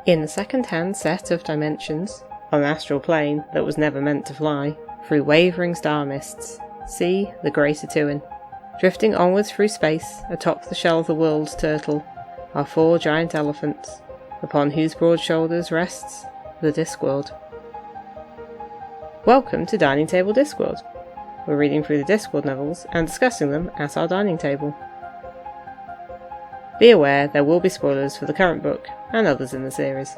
In a second-hand set of dimensions, on an astral plane that was never meant to fly, through wavering star mists, see the Great Atuin. Drifting onwards through space, atop the shell of the world's turtle, are 4 giant elephants, upon whose broad shoulders rests the Discworld. Welcome to Dining Table Discworld. We're reading through the Discworld novels and discussing them at our dining table. Be aware there will be spoilers for the current book and others in the series.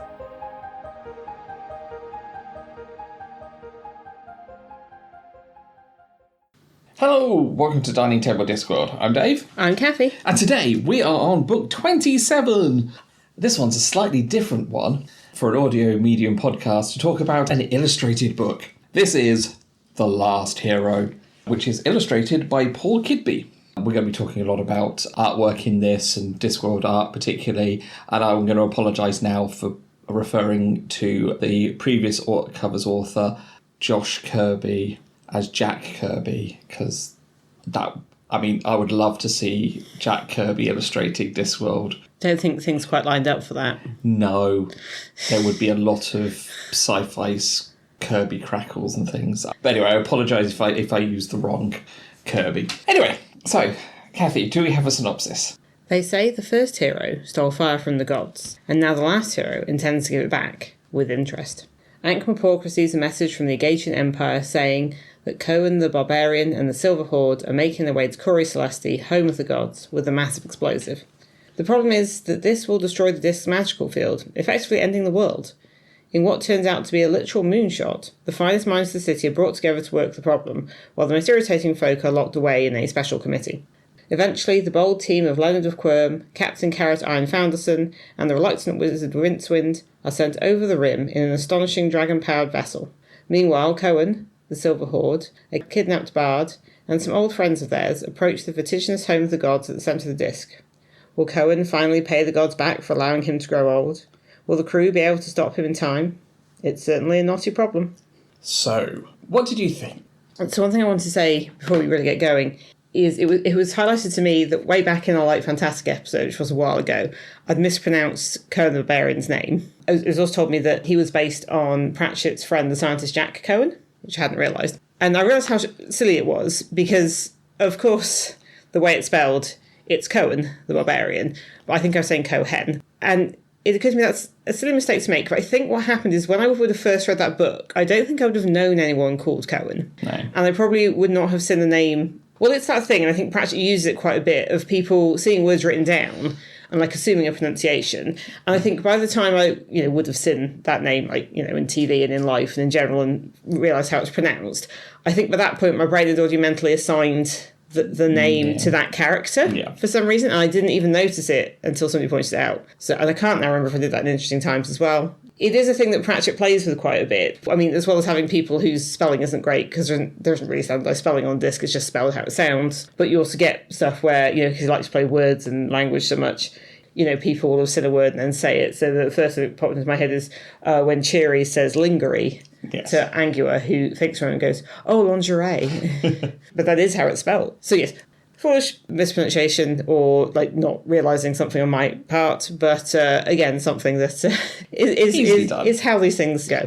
Hello, welcome to Dining Table Discworld. I'm Dave. I'm Cathy. And today we are on book 27. This one's a slightly different one for an audio medium podcast to talk about an illustrated book. This is The Last Hero, which is illustrated by Paul Kidby. We're going to be talking a lot about artwork in this and Discworld art particularly, and I'm going to apologise now for referring to the previous covers author, Josh Kirby, as Jack Kirby, because I would love to see Jack Kirby illustrating Discworld. Don't think things quite lined up for that. No, there would be a lot of sci-fi Kirby crackles and things. But anyway, I apologise if I use the wrong Kirby. Anyway, so, Cathy, do we have a synopsis? They say the first hero stole fire from the gods, and now the last hero intends to give it back, with interest. Ankh-Morpork receives a message from the Agatian Empire saying that Cohen the Barbarian and the Silver Horde are making their way to Cori Celesti, home of the gods, with a massive explosive. The problem is that this will destroy the disc's magical field, effectively ending the world. In what turns out to be a literal moonshot, the finest minds of the city are brought together to work the problem, while the most irritating folk are locked away in a special committee. Eventually, the bold team of Leonard of Quirm, Captain Carrot Iron Founderson, and the reluctant wizard Rincewind are sent over the rim in an astonishing dragon-powered vessel. Meanwhile, Cohen, the Silver Horde, a kidnapped bard, and some old friends of theirs approach the vertiginous home of the gods at the centre of the disc. Will Cohen finally pay the gods back for allowing him to grow old? Will the crew be able to stop him in time? It's certainly a knotty problem. So, what did you think? So one thing I want to say before we really get going is it was highlighted to me that way back in our Like Fantastic episode, which was a while ago, I'd mispronounced Cohen the Barbarian's name. It was also told me that he was based on Pratchett's friend, the scientist Jack Cohen, which I hadn't realised. And I realised how silly it was because, of course, the way it's spelled, it's Cohen the Barbarian, but I think I was saying Cohen. And it occurs to me that's a silly mistake to make, but I think what happened is when I would have first read that book, I don't think I would have known anyone called Cohen. No. And I probably would not have seen the name. Well, it's that thing, and I think Pratchett uses it quite a bit, of people seeing words written down and assuming a pronunciation. And I think by the time I would have seen that name in TV and in life and in general and realised how it's pronounced, I think by that point my brain had already mentally assigned the name to that character for some reason, and I didn't even notice it until somebody pointed it out. So, and I can't now remember if I did that in Interesting Times as well. It is a thing that Pratchett plays with quite a bit. I mean, as well as having people whose spelling isn't great, because there isn't really standardised spelling on disc, it's just spelled how it sounds. But you also get stuff where, because he likes to play words and language so much, people will have said a word and then say it. So the first thing that popped into my head is when Cheery says lingerie to Angua, who thinks from it and goes, "Oh, lingerie." But that is how it's spelled. So yes, foolish mispronunciation or not realising something on my part, but again, something that is how these things go.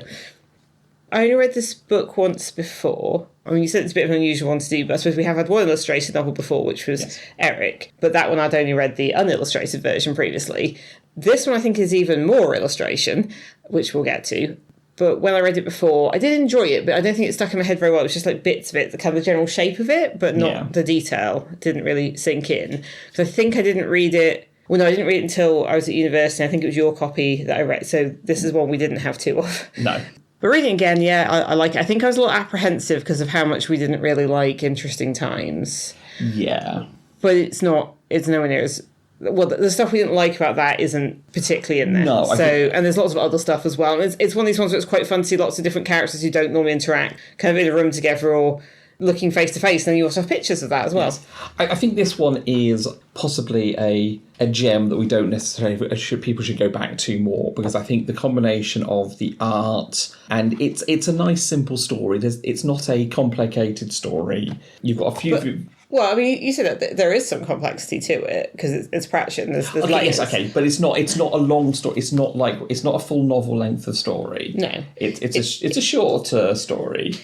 I only read this book once before. I mean, you said it's a bit of an unusual one to do, but I suppose we have had one illustrated novel before, which was Eric. But that one I'd only read the unillustrated version previously. This one I think is even more illustration, which we'll get to. But when I read it before, I did enjoy it, but I don't think it stuck in my head very well. It was just bits of it, the kind of general shape of it, but not the detail. It didn't really sink in. So I think I didn't read it. Well, no, I didn't read it until I was at university. I think it was your copy that I read. So this is one we didn't have two of. No. But reading again, I like it. I think I was a little apprehensive because of how much we didn't really like Interesting Times. Yeah. But it's nowhere near as... Well, the stuff we didn't like about that isn't particularly in there. No, and there's lots of other stuff as well. And it's one of these ones where it's quite fun to see lots of different characters who don't normally interact kind of in a room together or looking face to face. And then you also have pictures of that as well. Yes. I think this one is possibly a gem that we don't necessarily people should go back to more, because I think the combination of the art and it's a nice simple story. It's not a complicated story. You've got a few. Well, I mean, you said that there is some complexity to it because it's Pratchett and there's Okay, layers. yes, okay, but it's not a long story. It's not a full novel length of story. No, it's a shorter story.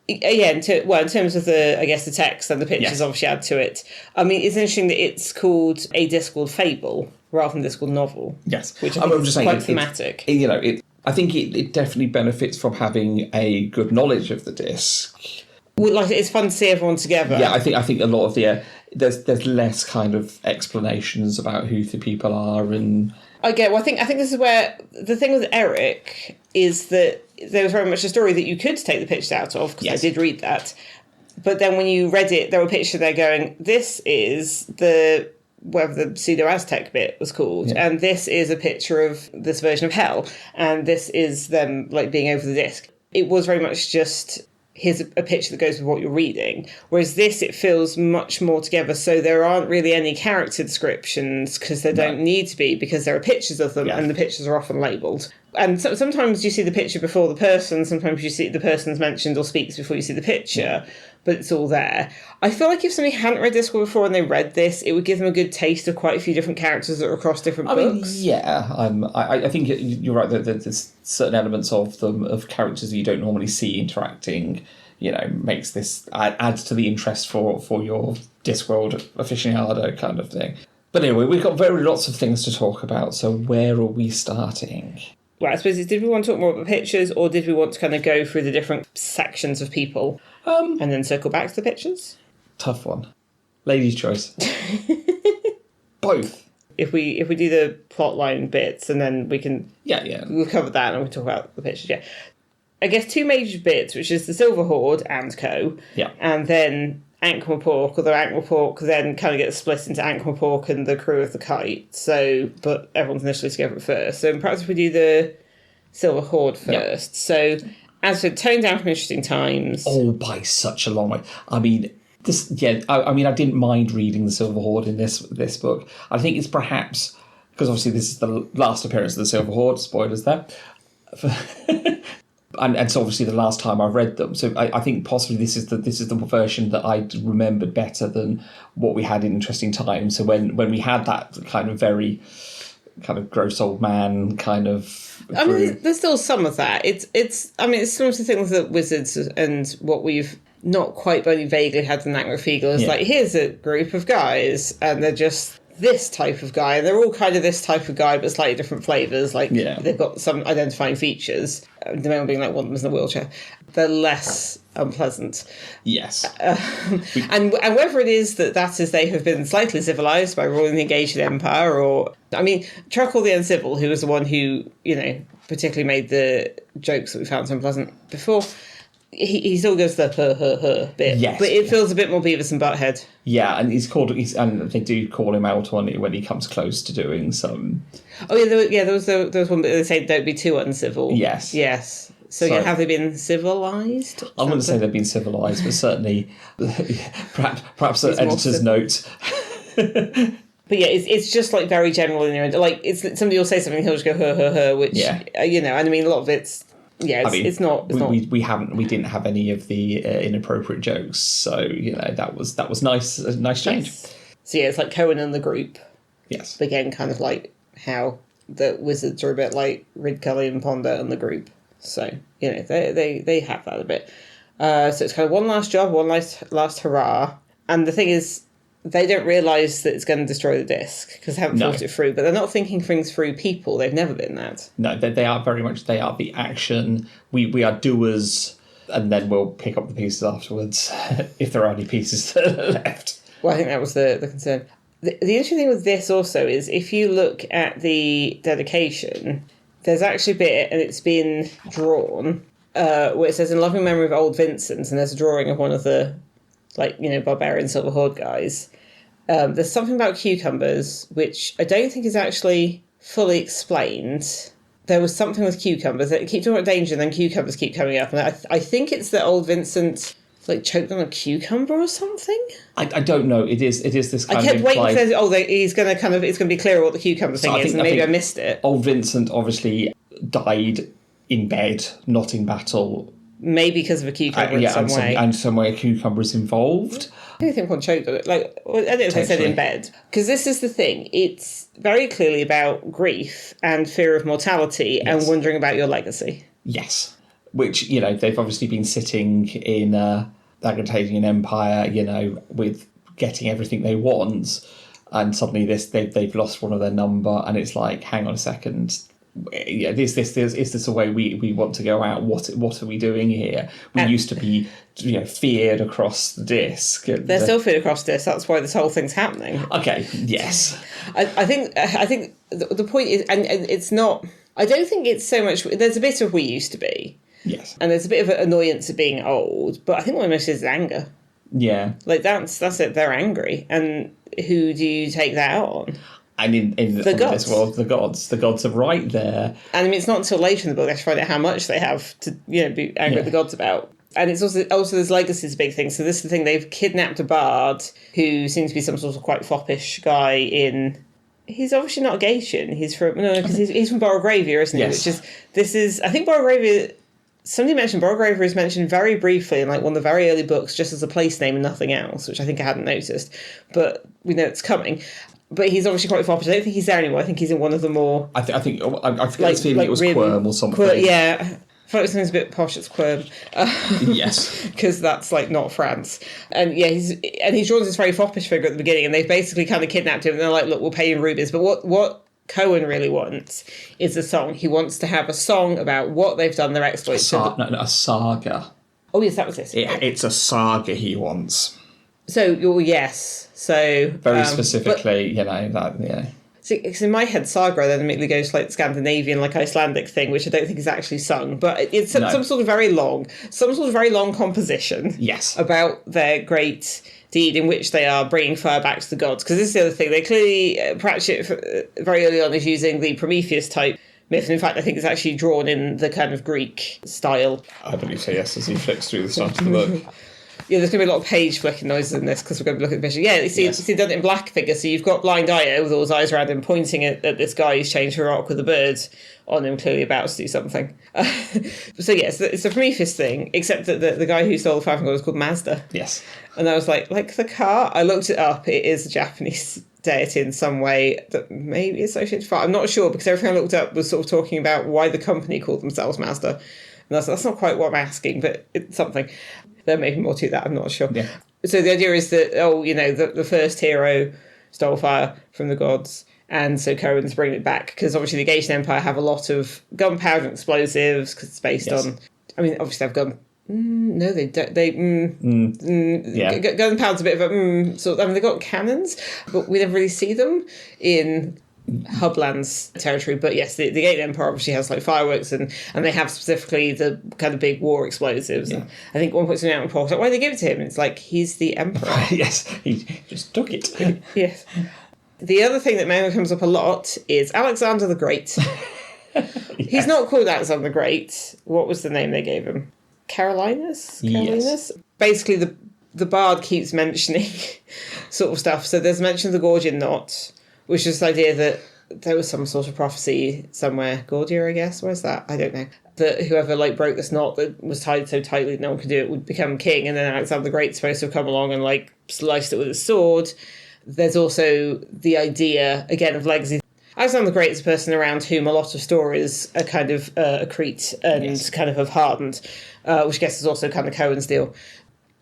Yeah, in terms of the text and the pictures obviously add to it. I mean, it's interesting that it's called a Discworld Fable rather than Discworld novel. Yes, which I think is quite thematic. I think it definitely benefits from having a good knowledge of the disc. Well, like, it's fun to see everyone together. Yeah, I think a lot of there's less kind of explanations about who the people are and. I think this is where the thing with Eric is that there was very much a story that you could take the pictures out of, because I did read that. But then when you read it, there were pictures there going, this is whatever the pseudo-Aztec bit was called, and this is a picture of this version of hell, and this is them like being over the disc. It was very much just, here's a picture that goes with what you're reading. Whereas this, it feels much more together, so there aren't really any character descriptions, because there don't need to be, because there are pictures of them, and the pictures are often labelled. And sometimes you see the picture before the person, sometimes you see the person's mentioned or speaks before you see the picture, but it's all there. I feel like if somebody hadn't read Discworld before and they read this, it would give them a good taste of quite a few different characters that are across different books. I think you're right that there's certain elements of them, of characters that you don't normally see interacting, makes this adds to the interest for your Discworld aficionado kind of thing. But anyway, we've got lots of things to talk about, so where are we starting? Well, I suppose, did we want to talk more about the pictures, or did we want to kind of go through the different sections of people and then circle back to the pictures? Tough one. Lady's choice. Both. If we do the plotline bits, and then we can... We'll cover that and we'll talk about the pictures, I guess two major bits, which is the Silver Horde and co. Yeah. And then Ankh-Morpork, although Ankh-Morpork then kind of gets split into Ankh-Morpork and the crew of the Kite. So, but everyone's initially together at first. So perhaps if we do the Silver Horde first. So, as for toned down from Interesting Times. Oh, by such a long way. I mean, I didn't mind reading the Silver Horde in this book. I think it's perhaps, because obviously this is the last appearance of the Silver Horde, spoilers there. And it's obviously the last time I've read them, so I think possibly this is the version that I remembered better than what we had in Interesting Times. So when we had that kind of very kind of gross old man kind of. I mean, there's still some of that. It's some of the things that Wizards and what we've not quite but only vaguely had in Nightmare Feegle is like, here's a group of guys and they're just this type of guy, and they're all kind of this type of guy but slightly different flavours, like they've got some identifying features, the main one being like one of them is in a wheelchair. They're less unpleasant. Yes. And whether it is that is they have been slightly civilised by ruling the engaged empire, or I mean, Truckle the Uncivil, who was the one who, particularly made the jokes that we found so unpleasant before, he still goes the bit, yes, but it feels a bit more Beavis and Butthead. Yeah, and and they do call him out when he comes close to doing some. Oh yeah, there was one bit they say don't be too uncivil. Yes. So have they been civilised? I wouldn't say they've been civilised, but certainly, perhaps an editor's note. But yeah, it's just like very general in there. Like it's somebody will say something, he'll just go her, which and I mean a lot of it's. Yeah, it's not. We didn't have any of the inappropriate jokes, so that was nice. A nice change. Yes. So it's like Cohen and the group. Yes. Again, kind of like how the Wizards are a bit like Rid, Cully and Ponder and the group. So they have that a bit. So it's kind of one last job, one last hurrah. And the thing is, they don't realise that it's going to destroy the disc because they haven't thought it through. But they're not thinking things through people. They've never been that. No, they are very much. They are the action. We are doers, and then we'll pick up the pieces afterwards if there are any pieces left. Well, I think that was the concern. The interesting thing with this also is if you look at the dedication, there's actually a bit, and it's been drawn, where it says, in loving memory of old Vincent, and there's a drawing of one of the Barbarian Silver Horde guys. There's something about cucumbers, which I don't think is actually fully explained. There was something with cucumbers. They keep talking about danger, and then cucumbers keep coming up. And I think it's that old Vincent choked on a cucumber or something. I don't know. It is this kind of. I kept waiting for it's going to be clear what the cucumber thing is, and maybe I missed it. Old Vincent obviously died in bed, not in battle, maybe because of a cucumber in some way. And some way a cucumber is involved. I don't think one choked on it. I don't know if I said in bed. Because this is the thing. It's very clearly about grief and fear of mortality and wondering about your legacy. Yes. Which, they've obviously been sitting in Aggregating Empire, with getting everything they want. And suddenly they've lost one of their number. And it's like, hang on a second. Yeah, is this a way we want to go out? What are we doing here? We used to be feared across the disc. They're still feared across the disc. That's why this whole thing's happening. Okay, yes. I think the point is, and it's not. I don't think it's so much. There's a bit of we used to be. Yes. And there's a bit of an annoyance at being old, but I think what most is anger. Yeah. Like that's it. They're angry, and who do you take that out on? And in the gods. This world, the gods are right there. And I mean, it's not until later in the book they find out how much they have to, be angry at the gods about. And it's also there's legacy is a big thing. So this is the thing, they've kidnapped a bard who seems to be some sort of quite foppish guy he's obviously not a Gaetian. He's from he's from Borogravia, isn't he? Yes. I think Borogravia. Somebody mentioned Borogravia is mentioned very briefly in one of the very early books, just as a place name and nothing else, which I think I hadn't noticed. But we know it's coming. But he's obviously quite foppish. I don't think he's there anymore. I think he's in one of the more... I forget his feeling it was Quirm or something. Yeah. I thought it was something a bit posh, it's Quirm. Yes. Because that's, not France. And, yeah, he's drawn this very foppish figure at the beginning, and they've basically kind of kidnapped him, and they're like, look, we'll pay you in rubies. But what Cohen really wants is a song. He wants to have a song about what they've done, their exploits. A saga. Oh, yes, that was it. It's a saga he wants. So, yes. So very specifically, So in my head, saga then immediately goes to Scandinavian, Icelandic thing, which I don't think is actually sung, but it's some sort of very long composition. Yes, about their great deed in which they are bringing fire back to the gods. Because this is the other thing, they clearly Pratchett very early on is using the Prometheus type myth, and in fact I think it's actually drawn in the kind of Greek style. I believe so, yes, as he flicks through the start of the book. Yeah, there's going to be a lot of page flicking noises in this because we're going to look at the picture. Yeah, you see done it in black figure. So you've got Blind Io with all his eyes around him pointing at this guy who's changed a rock with a bird on him, clearly about to do something. So yes, it's a Prometheus thing, except that the guy who stole the Five Gold is called Mazda. Yes. And I was like the car? I looked it up. It is a Japanese deity in some way that maybe associated with fire. I'm not sure because everything I looked up was sort of talking about why the company called themselves Mazda. And that's not quite what I'm asking, but it's something. There may be more to that, I'm not sure. Yeah. So the idea is that, the first hero stole fire from the gods, and so Cohen's bringing it back, because obviously the Gaetian Empire have a lot of gunpowder and explosives, because it's based on... I mean, obviously they've gun... No, they don't. Gunpowder's a bit of a... they've got cannons, but we never really see them in... Hubland's territory, but yes, the Gaelian Empire obviously has fireworks and they have specifically the kind of big war explosives. Yeah. And I think one puts it out in Paul, why did they give it to him? It's he's the emperor. Yes, he just took it. Yes. The other thing that mainly comes up a lot is Alexander the Great. Yes. He's not called Alexander the Great. What was the name they gave him? Carolinus? Yes. Basically, the bard keeps mentioning sort of stuff. So there's mention of the Gordian knot, which is the idea that there was some sort of prophecy somewhere. Gordia, I guess. Where's that? I don't know. That whoever broke this knot that was tied so tightly that no one could do it would become king. And then Alexander the Great's supposed to have come along and sliced it with his sword. There's also the idea, again, of legacy. Alexander the Great is a person around whom a lot of stories are kind of accrete and kind of have hardened, which I guess is also kind of Cohen's deal.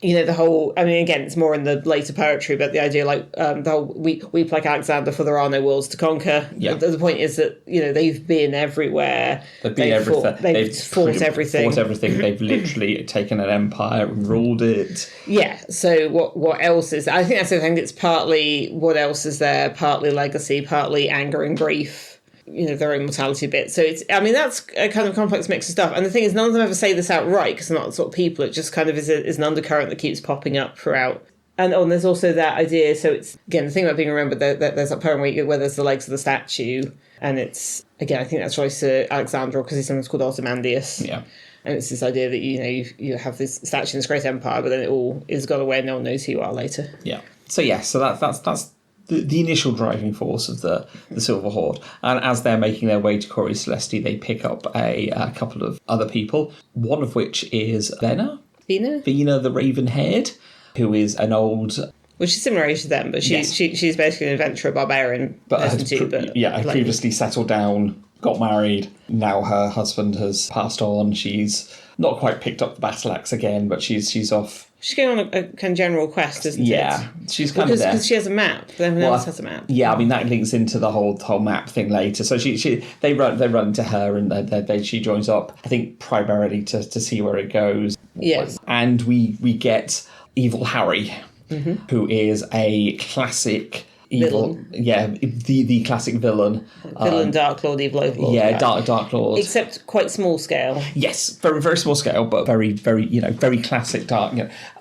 The whole, I mean, again, it's more in the later poetry, but the idea, the whole, weep like Alexander, for there are no worlds to conquer. Yeah. The point is that, they've been everywhere. They've been everything. They've fought everything. They've literally taken an empire and ruled it. Yeah, so what else is there? I think that's the thing. It's partly what else is there, partly legacy, partly anger and grief. Their own mortality bit. So that's a kind of complex mix of stuff. And the thing is, none of them ever say this outright because they're not the sort of people. It just kind of is an undercurrent that keeps popping up throughout. And there's also that idea. So it's, again, the thing about being remembered, that there's that poem where there's the legs of the statue. And it's, again, I think that's choice to Alexander, because he's sometimes called Ozymandias. Yeah. And it's this idea that, you have this statue in this great empire, but then it all is gone away and no one knows who you are later. Yeah. So, yeah, so that's the initial driving force of the Silver Horde. And as they're making their way to Cori Celesti, they pick up a couple of other people, one of which is Vena the Raven-haired, who is an old... Well, she's similar age to them, but she's basically an adventurer barbarian. But had previously settled down, got married. Now her husband has passed on. She's not quite picked up the battle axe again, but she's off. She's going on a kind of general quest, isn't it? Yeah, she's kind of there. Because she has a map. Everyone else has a map. Yeah, I mean, that links into the whole map thing later. So they run to her, and she joins up, I think, primarily to see where it goes. Yes. And we get Evil Harry, who is a classic... evil, the classic villain. Dark Lord, evil overlord. Yeah, Dark Lord. Except quite small scale. Yes, very very small scale, but very very very classic dark.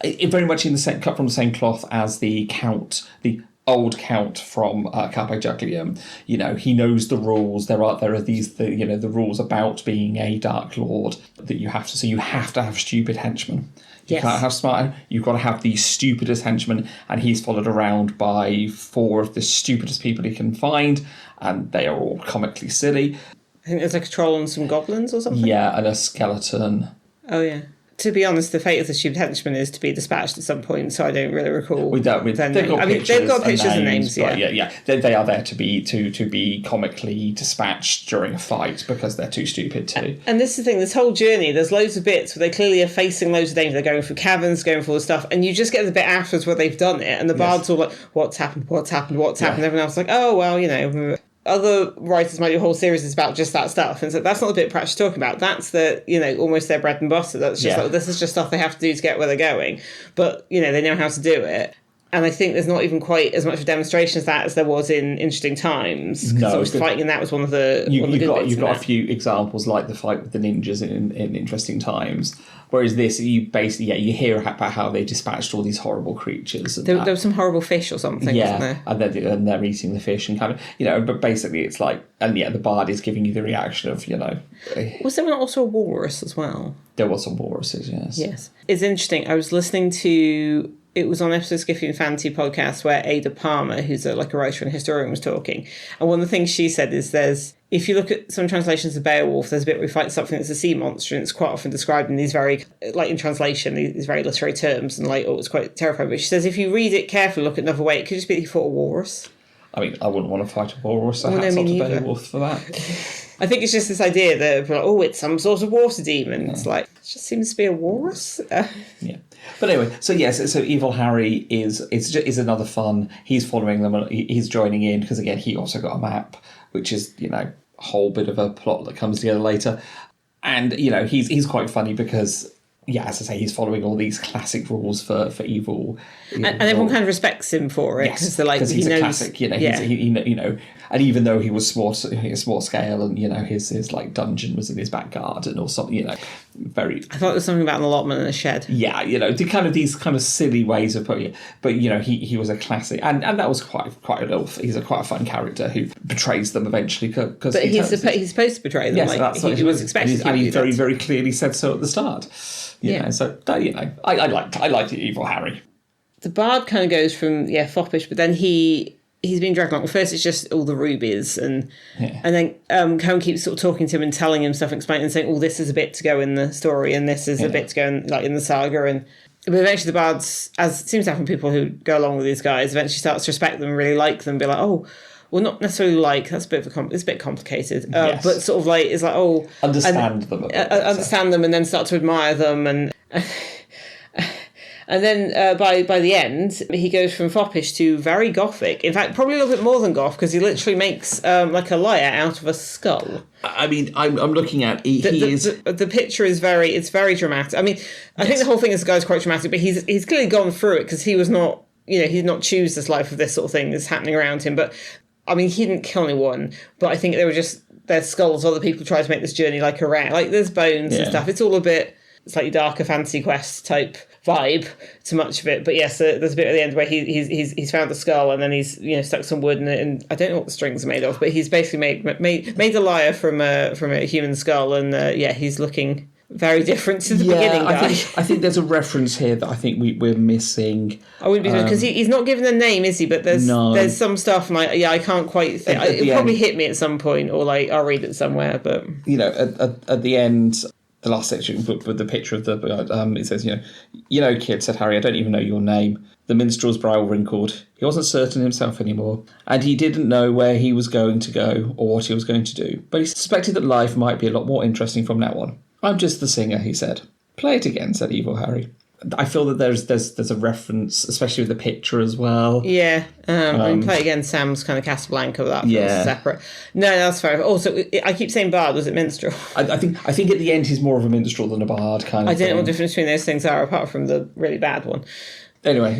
Very much in the same, cut from the same cloth as the Count, the old Count from Carpe Juglium. He knows the rules. There are these the rules about being a Dark Lord that you have to. So you have to have stupid henchmen. You can't have smart. You've got to have the stupidest henchmen, and he's followed around by 4 of the stupidest people he can find, and they are all comically silly. I think there's like a troll and some goblins or something. Yeah, and a skeleton. Oh yeah. To be honest, the fate of the stupid henchman is to be dispatched at some point, so I don't really recall. They've got pictures and names. Yeah. Yeah. They are there to be comically dispatched during a fight because they're too stupid to. And this is the thing, this whole journey, there's loads of bits where they clearly are facing loads of danger. They're going through caverns, going through all this stuff, and you just get the bit afterwards where they've done it, and the bard's all like, what's happened? Everyone else is like, oh, well, other writers might do a whole series about just that stuff, and so that's not the bit Pratchett's talking about. That's almost their bread and butter. That's just like, this is just stuff they have to do to get where they're going. But they know how to do it, and I think there's not even quite as much of a demonstration as that as there was in Interesting Times. Because fighting in that was one of the you've got a few examples like the fight with the ninjas in Interesting Times. Whereas this, you basically, you hear about how they dispatched all these horrible creatures. And there was some horrible fish or something, wasn't there? And they're eating the fish and kind of, but basically it's like, and the bard is giving you the reaction of, Was there also a walrus as well? There was some walruses, yes. Yes. It's interesting. I was listening to... It was on episode Skiffy and Fantasy podcast where Ada Palmer, who's a writer and historian, was talking. And one of the things she said is if you look at some translations of Beowulf, there's a bit where he fights something that's a sea monster, and it's quite often described in these very, in translation, these very literary terms, and it's quite terrifying. But she says if you read it carefully, look at another way, it could just be that he fought a walrus. I mean, I wouldn't want to fight a walrus, so hats off to Beowulf for that. I think it's just this idea that, it's some sort of water demon. It's like, it just seems to be a walrus. Yeah. But anyway, so Evil Harry is another fun. He's following them, he's joining in, because again, he also got a map, which is, a whole bit of a plot that comes together later. And, he's quite funny because... Yeah, as I say, he's following all these classic rules for evil. And everyone kind of respects him for it. Yes, because he's a classic, and even though he was small scale and, his dungeon was in his back garden or something, very... I thought there was something about an allotment in a shed. Yeah, these kind of silly ways of putting it. But, he was a classic, and that was quite he's quite a fun character who betrays them eventually. But he's supposed to betray them. Yes, that's what he was expected to. And he very, very clearly said so at the start. So I liked Evil Harry. The bard kind of goes from foppish, but then he's being dragged along. Well, first it's just all the rubies, and then Cohen keeps sort of talking to him and telling him stuff, explaining and saying, this is a bit to go in the story, and this is a bit to go in the saga, but eventually the bards, as it seems to happen, people who go along with these guys eventually starts to respect them, really like them, be like, well, not necessarily that's a bit it's a bit complicated, but sort of it's like, understand them a bit. Understand them and then start to admire them, and then by the end, he goes from foppish to very gothic. In fact, probably a little bit more than goth, because he literally makes like a lyre out of a skull. I mean, I'm looking at the picture is very dramatic. I mean, I think the whole thing is the guy's quite dramatic, but he's clearly gone through it, because he was not, he did not choose this life of this sort of thing that's happening around him. But I mean, he didn't kill anyone, but I think they were just their skulls. Other people tried to make this journey around, there's bones and stuff. It's all a bit slightly darker fantasy quest type vibe to much of it. But yes, there's a bit at the end where he's found the skull, and then he's stuck some wood in it, and I don't know what the strings are made of, but he's basically made a lyre from a human skull, and he's looking very different to the beginning guy. I think there's a reference here that I think we're missing. I wouldn't be because he's not given a name, is he? But there's some stuff, and I can't quite think. It'll probably hit me at some point, or like I'll read it somewhere. But at the end, the last section with the picture of the it says, kid, said Harry, I don't even know your name. The minstrel's brow wrinkled. He wasn't certain himself anymore, and he didn't know where he was going to go or what he was going to do. But he suspected that life might be a lot more interesting from now on. I'm just the singer, he said. Play it again, said evil Harry. I feel that there's a reference, especially with the picture as well. Yeah, play again. Sam's kind of Casablanca, but that feels separate. No, that's fair. Also, I keep saying bard. Was it minstrel? I think at the end he's more of a minstrel than a bard kind of. I don't know what the difference between those things are, apart from the really bad one. Anyway,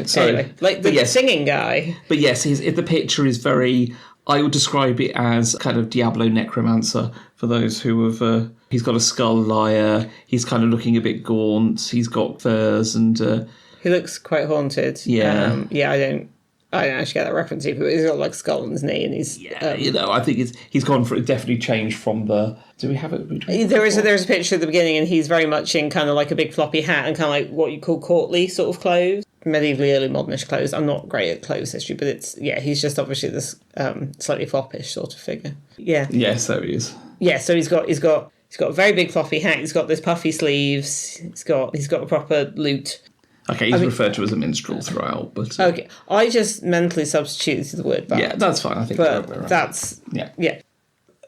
like the singing guy. But yes, the picture is very. I would describe it as kind of Diablo Necromancer for those who have. He's got a skull lyre. He's kind of looking a bit gaunt. He's got furs and. He looks quite haunted. Yeah. I don't actually get that reference either. But he's got like a skull on his knee, and he's. I think he's gone for definitely changed from the. Do we have it? There's a picture at the beginning, and he's very much in kind of like a big floppy hat and kind of like what you call courtly sort of clothes. Medievally, early modernish clothes. I'm not great at clothes history, but he's just obviously this slightly foppish sort of figure. Yeah. Yeah, so he is. Yeah, so he's got a very big floppy hat. He's got those puffy sleeves. He's got a proper lute. Okay, he's referred to as a minstrel throughout, but okay, I just mentally substituted the word bard. Yeah, that's fine. I think, but we're right. That's yeah.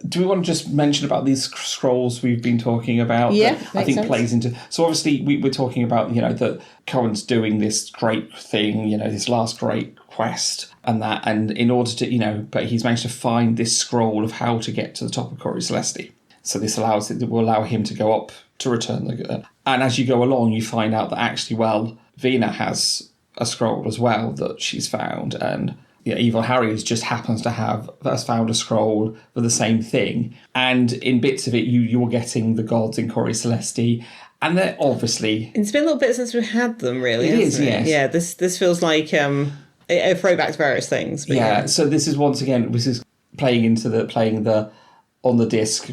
Do we want to just mention about these scrolls we've been talking about? Yeah, that I think sense. Plays into. So obviously we're talking about that Cohen's doing this great thing, this last great quest, and in order to but he's managed to find this scroll of how to get to the top of Cori Celesti. So this will allow him to go up to return the. And as you go along, you find out that actually, Vina has a scroll as well that she's found, and. Evil Harry just happens to has found a scroll for the same thing, and in bits of it you're getting the gods in Cori Celesti, and they're obviously. It's been a little bit since we've had them, really. It is, yes. Yeah, this feels like a throwback to various things. But yeah, so this is once again playing the on the disc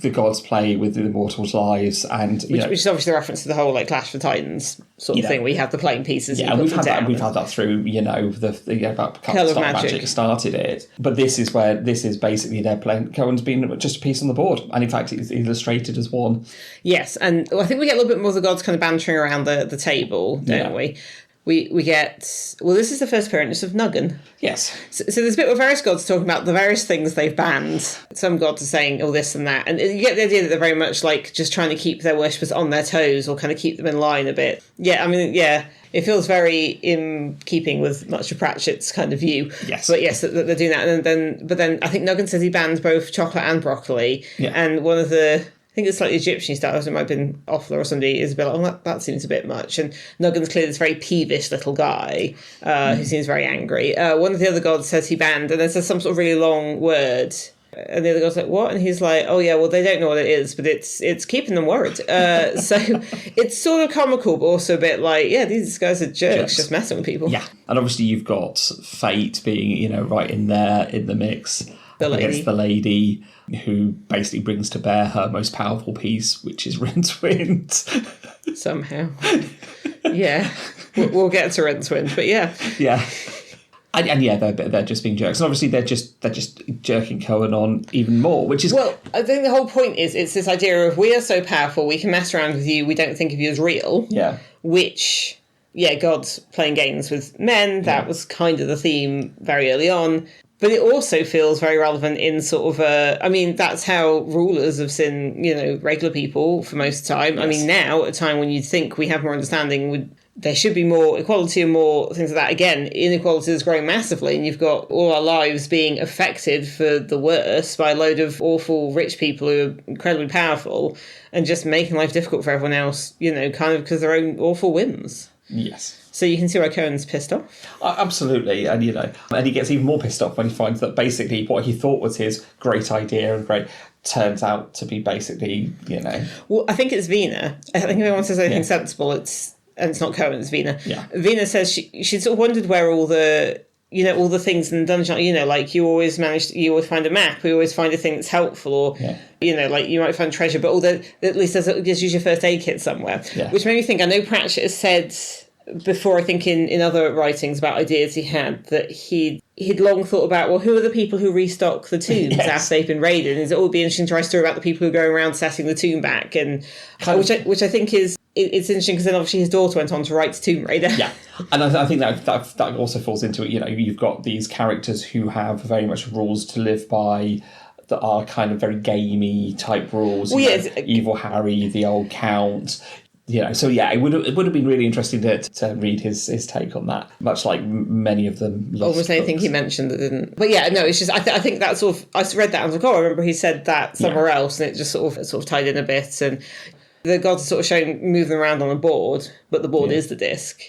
the gods play with the immortals' lives, and which is obviously a reference to the whole like Clash for Titans sort of thing. We have the playing pieces. Yeah, and we've had that through about Colour of Magic started it, but this is basically they're playing. Cohen's been just a piece on the board, and in fact it's illustrated as one. Yes, and I think we get a little bit more of the gods kind of bantering around the table, don't we? We get... this is the first appearance of Nuggin. Yes. So there's a bit where various gods talking about the various things they've banned. Some gods are saying, this and that. And you get the idea that they're very much like just trying to keep their worshippers on their toes or kind of keep them in line a bit. Yeah, I mean, yeah, it feels very in keeping with much of Pratchett's kind of view. Yes. But yes, that they're doing that. But then I think Nuggin says he banned both chocolate and broccoli. Yeah. And one of the... I think it's slightly Egyptian style. It might have been Offler or somebody is a bit like, that seems a bit much. And Nuggin's clearly this very peevish little guy who seems very angry. One of the other gods says he banned, and then says some sort of really long word. And the other god's like, what? And he's like, oh yeah, well, they don't know what it is, but it's keeping them worried. So it's sort of comical, but also a bit like, yeah, these guys are jerks. Just messing with people. Yeah. And obviously you've got Fate being, right in there in the mix. The lady. Against the lady who basically brings to bear her most powerful piece, which is Rincewind. Somehow. Yeah. We'll get to Rincewind, but yeah. Yeah. And yeah, they're just being jerks. And obviously they're just jerking Cohen on even more, which is... Well, I think the whole point is it's this idea of we are so powerful, we can mess around with you, we don't think of you as real. Yeah. Which, God's playing games with men. That was kind of the theme very early on. But it also feels very relevant in sort of that's how rulers have seen, regular people for most of the time. Yes. I mean, now, at a time when you'd think we have more understanding, there should be more equality and more things like that. Again, inequality is growing massively, and you've got all our lives being affected for the worse by a load of awful rich people who are incredibly powerful and just making life difficult for everyone else, kind of because of their own awful whims. Yes. So you can see why Cohen's pissed off. Absolutely. And, and he gets even more pissed off when he finds that basically what he thought was his great idea and great turns out to be basically, Well, I think it's Vina. I think if anyone says anything sensible, it's not Cohen, it's Vina. Yeah. Vina says she sort of wondered where all the you know, all the things in the dungeon, you know, like you always find a map, you always find a thing that's helpful, or, you know, like you might find treasure, but at least there's use your first aid kit somewhere. Yeah. Which made me think, I know Pratchett has said before, I think in other writings about ideas he had, that he'd long thought about, well, who are the people who restock the tombs after they've been raided? And it would be interesting to write a story about the people who go around setting the tomb back, and which I think is, it's interesting because then obviously his daughter went on to write Tomb Raider. Yeah, and I think that also falls into it. You know, you've got these characters who have very much rules to live by that are kind of very gamey type rules. Well, Evil Harry, the old Count. You know, so yeah, it would have been really interesting to read his take on that. Much like many of them. Almost anything he mentioned that didn't. But yeah, no, it's just I think that sort of, I read that and I was like, I remember he said that somewhere else, and it just sort of tied in a bit. And the gods are sort of shown moving around on a board, but the board is the disc.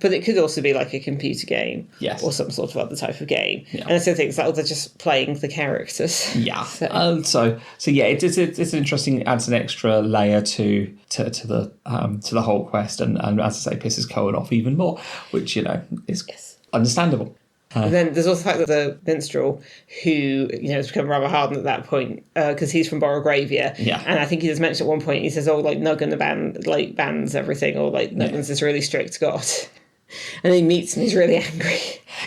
But it could also be like a computer game, or some sort of other type of game. Yeah. And I still think it's like, they're just playing the characters. Yeah. So yeah, it's an interesting, adds an extra layer to the whole quest, and as I say, pisses Cohen off even more, which, you know, is understandable. And then there's also the fact that the minstrel, who, you know, has become rather hardened at that point, because he's from Borogravia. Yeah. And I think he does mention at one point, he says, like, Nuggan bans everything, or like, Nuggan's this really strict god. And he meets him, he's really angry.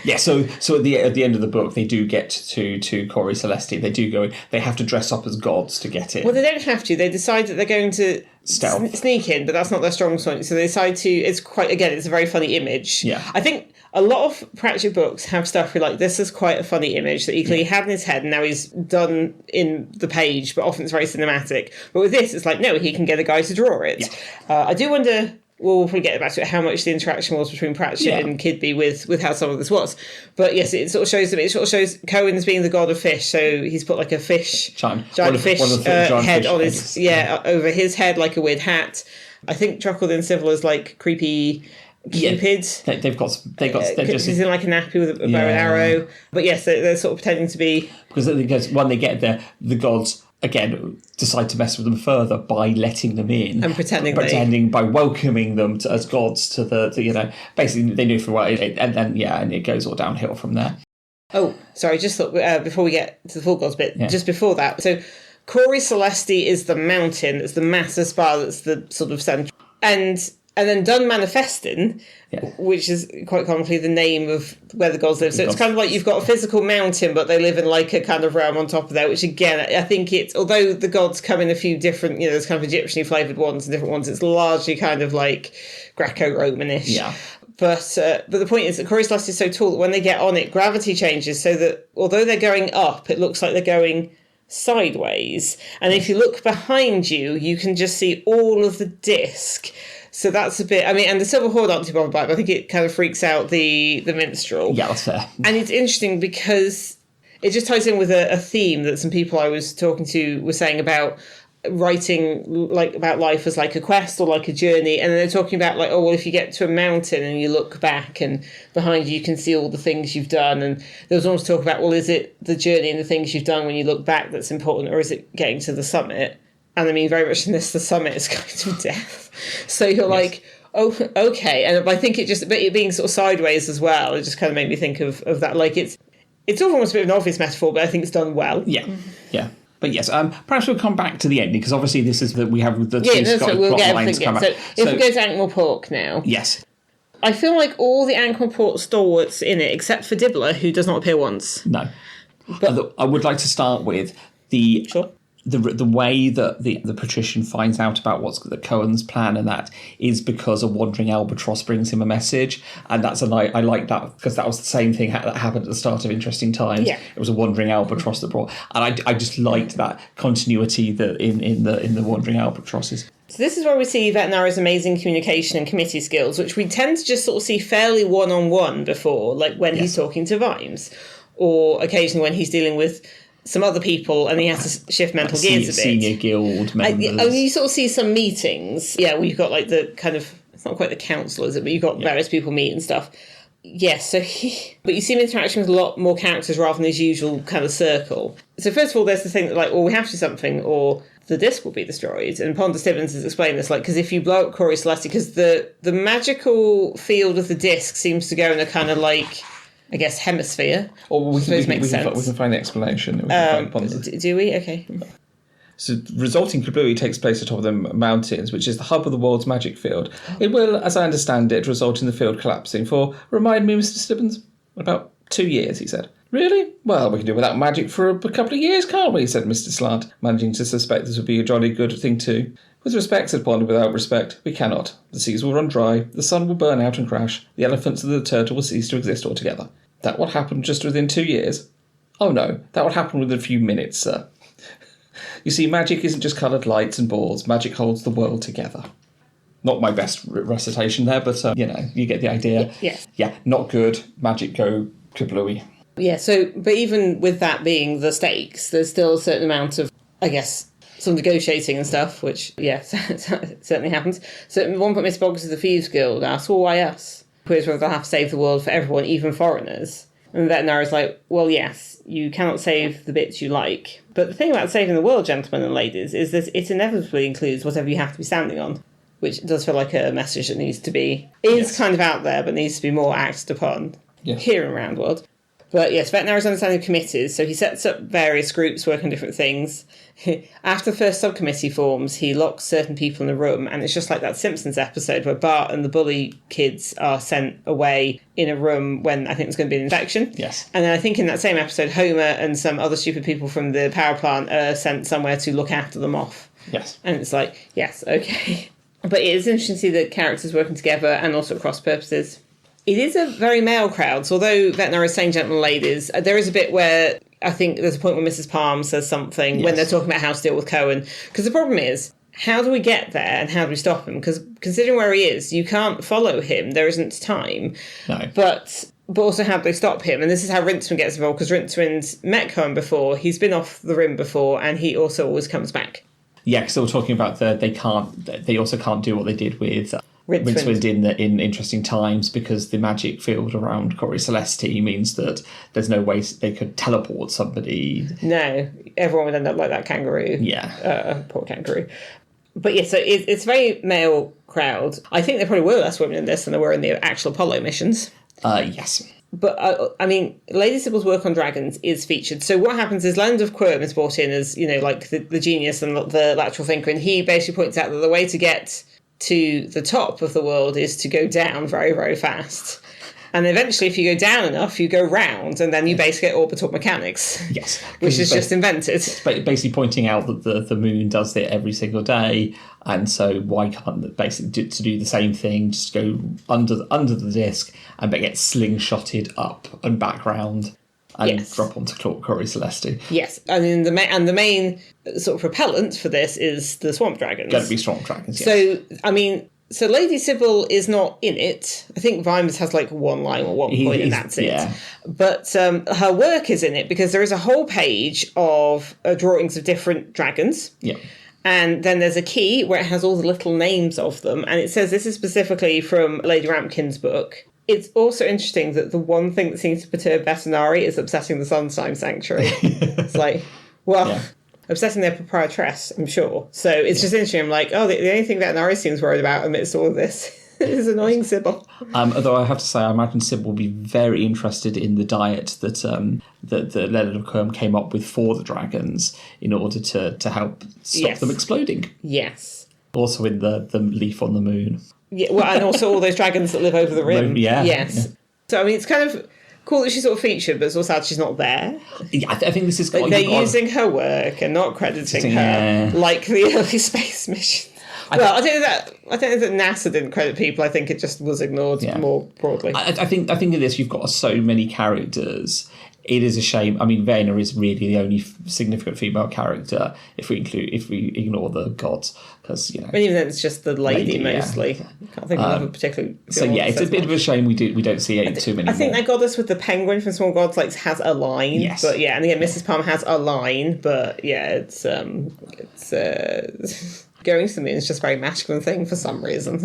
Yeah, so at the end of the book, they do get to Cori Celesti. They do go, they have to dress up as gods to get in. Well, they don't have to. They decide that they're going to sneak in, but that's not their strong point. So they decide to, it's a very funny image. Yeah. I think a lot of Pratchett books have stuff where, like, this is quite a funny image that he clearly had in his head, and now he's done in the page, but often it's very cinematic. But with this, it's like, no, he can get a guy to draw it. Yeah. I do wonder... we'll probably get back to it, how much the interaction was between Pratchett and Kidby with how some of this was. But yes, it sort of shows Cohen as being the god of fish. So he's put like a giant fish head on his, over his head, like a weird hat. I think Truckle in Civil is like creepy Cupid. They're just, he's in like a nappy with a bow and arrow. But yes, they're sort of pretending to be, because when they get there, the gods again decide to mess with them further by letting them in and pretending by welcoming them as gods to the you know, basically they knew for a while, and then and it goes all downhill from there. Oh, sorry, just thought before we get to the full gods bit, just before that, so Cori Celesti is the mountain, it's the massive spire that's the sort of centre, and then Dun Manifestin, which is quite commonly the name of where the gods live. So it's kind of like you've got a physical mountain, but they live in like a kind of realm on top of that, which again, I think it's, although the gods come in a few different, you know, there's kind of Egyptian flavoured ones and different ones, it's largely kind of like Greco-Romanish. Yeah. But the point is that Cori Celesti is so tall that when they get on it, gravity changes so that although they're going up, it looks like they're going sideways. And if you look behind you, you can just see all of the disc. So that's a bit, I mean, and the Silver Horde aren't too bothered by it, but I think it kind of freaks out the minstrel. Yeah, that's fair. And it's interesting because it just ties in with a theme that some people I was talking to were saying about writing like about life as like a quest or like a journey, and then they're talking about like, oh, well, if you get to a mountain and you look back and behind you can see all the things you've done, and there was almost talk about, well, is it the journey and the things you've done when you look back that's important, or is it getting to the summit? And I mean, very much in this, the summit is going to death. So you're like, oh, okay. And I think it being sort of sideways as well, it just kind of made me think of that. Like it's almost a bit of an obvious metaphor, but I think it's done well. Yeah, yeah. But yes, perhaps we'll come back to the ending, because obviously this is that we have the two Scottish plot lines come out. So if we go to Ankh-Morpork now. Yes. I feel like all the Ankh-Morpork stalwarts in it, except for Dibbler, who does not appear once. No. But I would like to start with the... Sure. The way that the patrician finds out about what's the Cohen's plan, and that is because a wandering albatross brings him a message, and I like that because that was the same thing that happened at the start of Interesting Times. Yeah. It was a wandering albatross that brought, and I just liked that continuity that in the wandering albatrosses. So this is where we see Vetinari's amazing communication and committee skills, which we tend to just sort of see fairly one-on-one before, like when he's talking to Vimes, or occasionally when he's dealing with some other people and he has to shift mental gears a bit. Senior guild members. You sort of see some meetings, where you've got like the kind of, it's not quite the council, is it? But you've got various people meet and stuff. Yes, but you see him interacting with a lot more characters rather than his usual kind of circle. So first of all, there's the thing that like, well, we have to do something or the disc will be destroyed. And Ponder Stibbons has explained this, like, because if you blow up Cori Celesti, because the magical field of the disc seems to go in a kind of like I guess, hemisphere. Or we Suppose can makes sense. we can find the explanation. We can find Ponza. Do we? Okay. So resulting kablooey takes place atop the mountains, which is the hub of the world's magic field. It will, as I understand it, result in the field collapsing for, remind me, Mr. Stibbons, about 2 years, he said. Really? Well, we can do without magic for a couple of years, can't we? Said Mr. Slant, managing to suspect this would be a jolly good thing too. With respect, said Pond, without respect, we cannot. The seas will run dry, the sun will burn out and crash, the elephants and the turtle will cease to exist altogether. That will happen just within 2 years? Oh no, that will happen within a few minutes, sir. You see, magic isn't just coloured lights and balls. Magic holds the world together. Not my best recitation there, but, you get the idea. Yes. Yeah, not good. Magic go kablooey. Yeah, so, but even with that being the stakes, there's still a certain amount of, I guess, some negotiating and stuff, which, yes, certainly happens. So at one point, Miss Boggs of the Thieves Guild asks, well, why us? Queers whether they'll have to save the world for everyone, even foreigners. And the veterinary's like, well, yes, you cannot save the bits you like. But the thing about saving the world, gentlemen and ladies, is that it inevitably includes whatever you have to be standing on, which does feel like a message that needs to be, kind of out there, but needs to be more acted upon here in Roundworld. But yes, veterinary's understanding of committees, so he sets up various groups working on different things. After the first subcommittee forms, he locks certain people in a room, and it's just like that Simpsons episode where Bart and the bully kids are sent away in a room when I think there's going to be an infection. Yes. And then I think in that same episode, Homer and some other stupid people from the power plant are sent somewhere to look after them off. Yes. And it's like, yes, okay. But it is interesting to see the characters working together and also at cross purposes. It is a very male crowd, so although veterinary is saying gentlemen and ladies, there is a bit where I think there's a point where Mrs. Palm says something when they're talking about how to deal with Cohen. Because the problem is, how do we get there and how do we stop him? Because considering where he is, you can't follow him. There isn't time. No. But also how do they stop him? And this is how Rincewind gets involved, because Rincewind's met Cohen before, he's been off the rim before, and he also always comes back. Yeah, because they were talking about they also can't do what they did with Rincewind in Interesting Times, because the magic field around Cori Celesti means that there's no way they could teleport somebody. No, everyone would end up like that kangaroo. Yeah. Poor kangaroo. But yeah, so it's a very male crowd. I think there probably were less women in this than there were in the actual Apollo missions. Yes. But, I mean, Lady Sybil's work on dragons is featured. So what happens is Land of Quirm is brought in as, like the genius and the lateral thinker, and he basically points out that the way to get to the top of the world is to go down very, very fast. And eventually, if you go down enough, you go round, and then you basically get orbital mechanics. Yes. Which is just invented. It's basically pointing out that the moon does it every single day, and so why can't basically to do the same thing, just go under the disc and get slingshotted up and back round and drop onto Cori Celesti. Yes, and then the main sort of propellant for this is the swamp dragons. Got to be swamp dragons. Yes. So I mean. So Lady Sybil is not in it. I think Vimers has like one line or one point and that's it. Yeah. But her work is in it because there is a whole page of drawings of different dragons. Yeah. And then there's a key where it has all the little names of them. And it says this is specifically from Lady Rampkin's book. It's also interesting that the one thing that seems to perturb Vetinari is upsetting the Sunshine Sanctuary. It's like, well... Yeah. Upsetting their proprietress, I'm sure. So it's just interesting. I'm like, the only thing Vetinari seems worried about amidst all of this is annoying Sybil. Although I have to say, I imagine Sybil will be very interested in the diet that the Leonard of Quirm came up with for the dragons in order to help stop them exploding. Yes. Also in the leaf on the moon. Yeah, well, and also all those dragons that live over the rim. Yeah. Yes. Yeah. So, I mean, it's kind of... cool that she's sort of featured, but it's also sad she's not there. Yeah, I think this is... They're using her work and not crediting her, like the early space mission. I don't know that NASA didn't credit people. I think it just was ignored more broadly. I think in this you've got so many characters. It is a shame. I mean, Vena is really the only significant female character if we ignore the gods, because But even then, it's just the lady mostly. Yeah. I can't think of a particularly. So yeah, it's a bit of a shame we don't see too many. I think that goddess with the penguin from Small Gods has a line. Yes. But yeah, and again, Mrs. Palm has a line, but yeah, it's going to the moon is just a very masculine thing for some reason.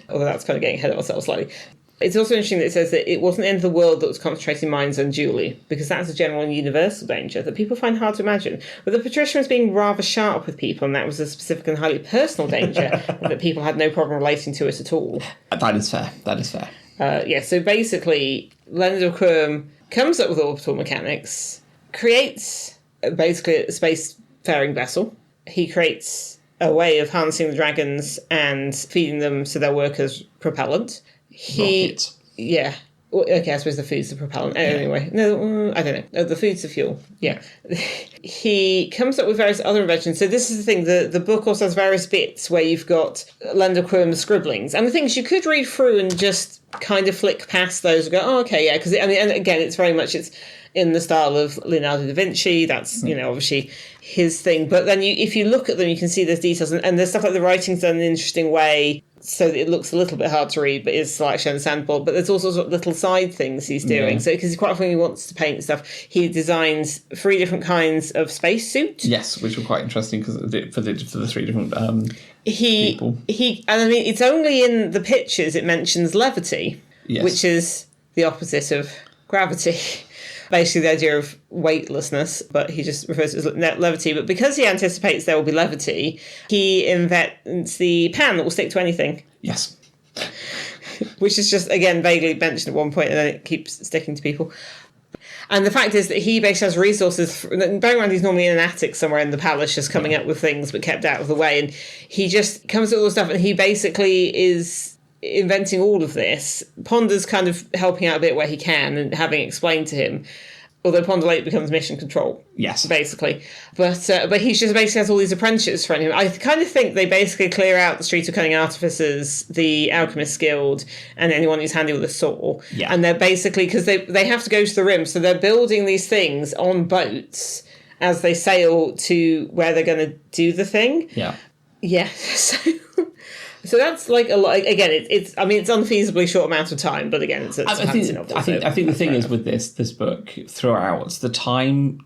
Although that's kind of getting ahead of ourselves slightly. It's also interesting that it says that it wasn't the end of the world that was concentrating minds on Julie, because that's a general and universal danger that people find hard to imagine. But the Patricia was being rather sharp with people, and that was a specific and highly personal danger that people had no problem relating to it at all. That is fair. So basically, Leonard of Quirm comes up with orbital mechanics, creates basically a spacefaring vessel. He creates a way of harnessing the dragons and feeding them so they work as propellant. Rockets. Yeah. Well, okay, I suppose the food's the propellant. Anyway, no, I don't know. The food's the fuel. Yeah. He comes up with various other inventions. So this is the thing. The book also has various bits where you've got Leonard of Quirm's scribblings. And the things you could read through and just kind of flick past those and go, oh, okay, yeah. Because, and again, it's very much, it's in the style of Leonardo da Vinci. That's, obviously his thing. But then if you look at them, you can see there's details. And there's stuff like the writing's done in an interesting way, so that it looks a little bit hard to read, but is actually understandable. But there's also sort of little side things he's doing. So because quite often he wants to paint stuff, he designs 3 different kinds of spacesuit. Yes, which were quite interesting because for the 3 different people. And I mean, it's only in the pictures it mentions levity, which is the opposite of gravity. Basically the idea of weightlessness, but he just refers to it as levity. But because he anticipates there will be levity, he invents the pan that will stick to anything. Yes. Which is just, again, vaguely mentioned at one point, and then it keeps sticking to people. And the fact is that he basically has resources. Bearing in mind he's normally in an attic somewhere in the palace just coming up with things but kept out of the way. And he just comes up with all the stuff, and he basically is inventing all of this. Ponder's kind of helping out a bit where he can and having explained to him. Although Ponder later becomes mission control. Yes. Basically. But he just basically has all these apprentices from him. I kind of think they basically clear out the Street of Cunning Artificers, the Alchemist Guild, and anyone who's handy with a saw. Yeah. And they're basically, because they have to go to the rim, so they're building these things on boats as they sail to where they're going to do the thing. Yeah. Yeah. So that's like a lot. Again, it's unfeasibly short amount of time, but again, it's a fantasy novel. I think the thing is with this book throughout, the time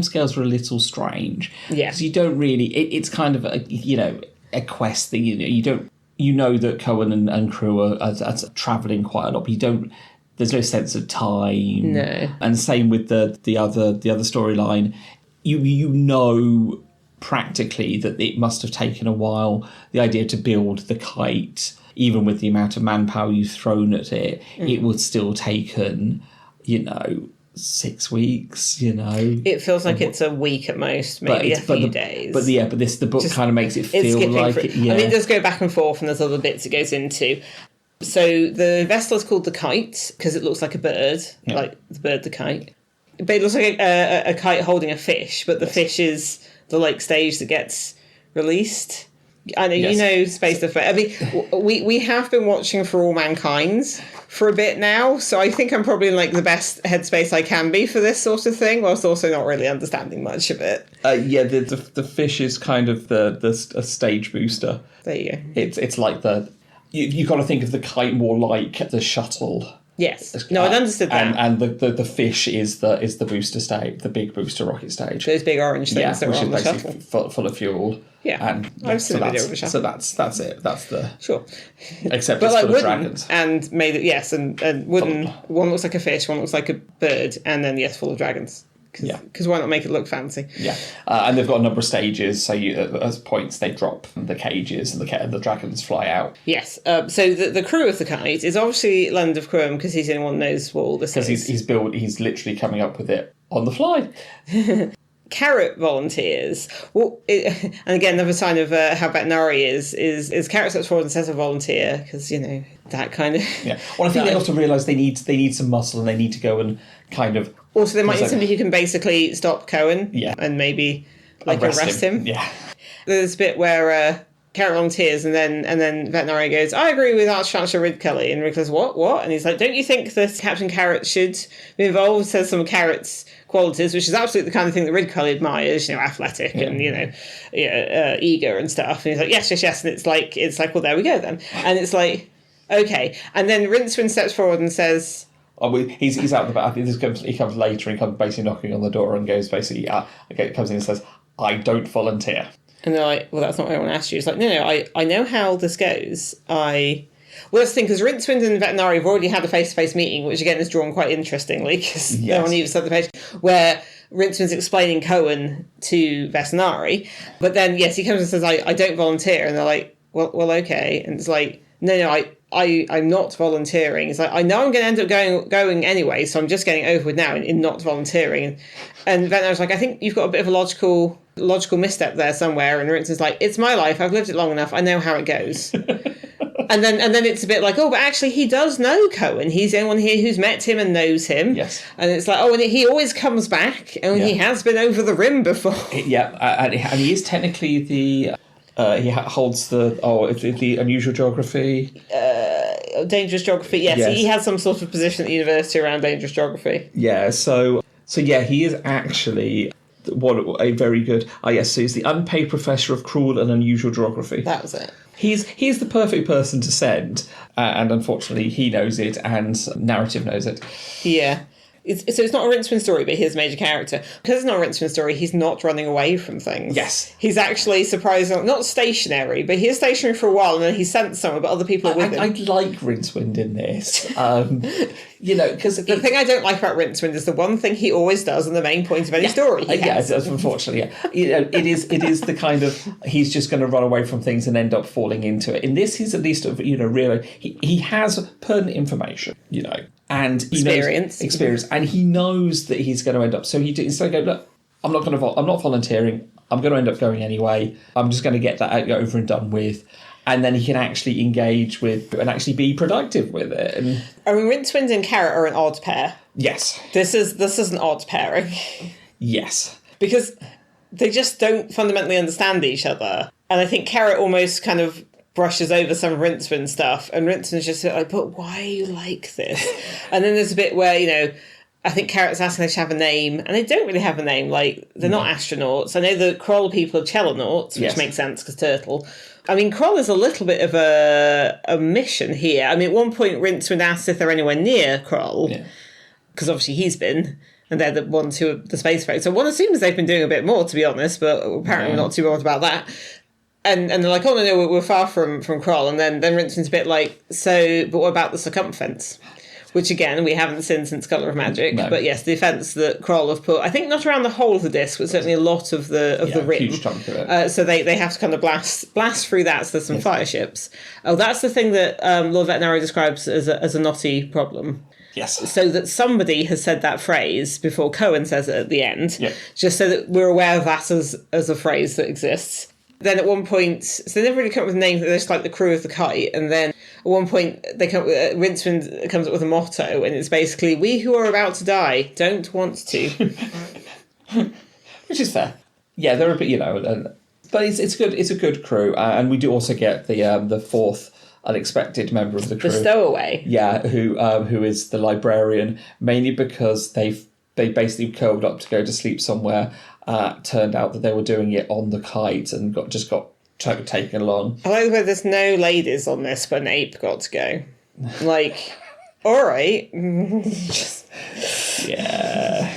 scales are a little strange. Yeah, because you don't really. It's kind of a quest thing. You know that Cohen and crew are traveling quite a lot, but you don't. There's no sense of time. No, and same with the other storyline. You know. Practically that it must have taken a while, the idea to build the kite, even with the amount of manpower you've thrown at it, it would still taken 6 weeks, It feels like it's a week at most, maybe a few days. But the book kind of makes it feel like it. Yeah. I mean, it does go back and forth, and there's other bits it goes into. So the vessel is called the Kite because it looks like a bird, like the bird, the kite. But it looks like a kite holding a fish, but the fish is the lake stage that gets released. I know, Space Defense. I mean, we have been watching For All Mankind for a bit now, so I think I'm probably in like the best headspace I can be for this sort of thing, whilst also not really understanding much of it. The fish is kind of a stage booster. There you go. It's like you've got to think of the kite more like the shuttle. Yes. No, I'd understood that. And the fish is the booster stage, the big booster rocket stage. Those big orange things that are on the shuttle. Full of fuel. Yeah. And I've seen a video of a shuttle. So that's it. That's the... Sure. Except but it's like full of wooden, dragons. And made it, yes, and wooden, one looks like a fish, one looks like a bird, and then, yes, full of dragons. Because why not make it look fancy? Yeah. And they've got a number of stages, so at points they drop the cages and the dragons fly out. Yes. So the crew of the kite is obviously Leonard of Quirm, because he's the only one who knows what all this is. Because he's literally coming up with it on the fly. Carrot volunteers. Well, and again, another sign of how Betnari is Carrot steps forward and says a volunteer, because, that kind of... Yeah. Well, I think they also realise they need some muscle, and they need to go and kind of... Also, they might need somebody who can basically stop Cohen and maybe arrest him. Yeah. There's a bit where Carrot volunteers and then Veterinary goes, I agree with Archchancellor Ridcully. And Rick goes, what? And he's like, don't you think that Captain Carrot should be involved? Says some of Carrot's qualities, which is absolutely the kind of thing that Ridcully admires, athletic and, eager and stuff. And he's like, yes. And it's like, well, there we go then. And it's like, okay. And then Rincewind steps forward and says... he's out the back. I think he comes later and comes basically knocking on the door and goes basically, comes in and says, I don't volunteer. And they're like, well, that's not what I want to ask you. It's like, no, I know how this goes. Well, that's the thing, because Rincewind and Veterinary have already had a face-to-face meeting, which again is drawn quite interestingly, because they're on either side of the page, where Rincewind's explaining Cohen to Veterinary. But then, yes, he comes and says, I don't volunteer. And they're like, well, okay. And it's like, I'm not volunteering. It's like, I know I'm going to end up going anyway, so I'm just getting over with now in not volunteering. And then I was like, I think you've got a bit of a logical misstep there somewhere. And Rince's like, it's my life. I've lived it long enough. I know how it goes. And then it's a bit like, oh, but actually he does know Cohen. He's the only one here who's met him and knows him. Yes. And it's like, oh, and he always comes back, and he has been over the rim before. Yeah, and he is technically the... he holds the unusual geography. Dangerous geography, yes. He has some sort of position at the university around dangerous geography. Yeah, so yeah, he is actually... a very good... yes, so he's the unpaid professor of cruel and unusual geography. That was it. He's the perfect person to send, and unfortunately he knows it, and narrative knows it. Yeah. So it's not a Rincewind story, but he's a major character. Because it's not a Rincewind story, he's not running away from things. Yes. He's actually surprisingly not stationary, but he is stationary for a while, and then he's sent somewhere, but other people are with him. I like Rincewind in this. Because the thing I don't like about Rincewind is the one thing he always does, and the main point of any story. Unfortunately, it is the kind of, he's just going to run away from things and end up falling into it. In this, he's at least really he has pertinent information, and he knows experience, and he knows that he's going to end up. So he instead of go, look, I'm not volunteering. I'm going to end up going anyway. I'm just going to get that over and done with. And then he can actually engage with and actually be productive with it. And Rincewind and Carrot are an odd pair. Yes. This is an odd pairing. Yes. Because they just don't fundamentally understand each other. And I think Carrot almost kind of brushes over some Rincewind stuff, and Rincewind's just like, but why are you like this? And then there's a bit where, I think Carrot's asking they should have a name, and they don't really have a name. Like, they're not astronauts. I know the Kroll people are Chelonauts, which makes sense because turtle. I mean, Kroll is a little bit of a mission here. I mean, at one point, Rincewind asks if they're anywhere near Kroll, because obviously he's been, and they're the ones who are the space folks. So one assumes they've been doing a bit more, to be honest, but apparently we're not too bothered about that. And they're like, oh, no, we're far from Kroll. And then Rincewind's a bit like, so, but what about the circumference? Which, again, we haven't seen since Colour of Magic. No. But, yes, the offence that Kroll have put, I think not around the whole of the disc, but certainly a lot of the rim. Huge chunk of it. So they have to kind of blast through that, so there's some fire ships. Oh, that's the thing that Lord Vetinari describes as a knotty problem. Yes. So that somebody has said that phrase before Cohen says it at the end, just so that we're aware of that as a phrase that exists. Then at one point, so they never really come up with names, they're just like the crew of the kite, and then at one point they Rincewind comes up with a motto, and it's basically, we who are about to die don't want to. Which is fair. Yeah, they're a bit, but it's good. It's a good crew, and we do also get the fourth unexpected member of the crew, the stowaway. Yeah, who is the librarian, mainly because they basically curled up to go to sleep somewhere. Turned out that they were doing it on the kite and got taken along. I like the way there's no ladies on this, but an ape got to go. Like, all right. Yeah.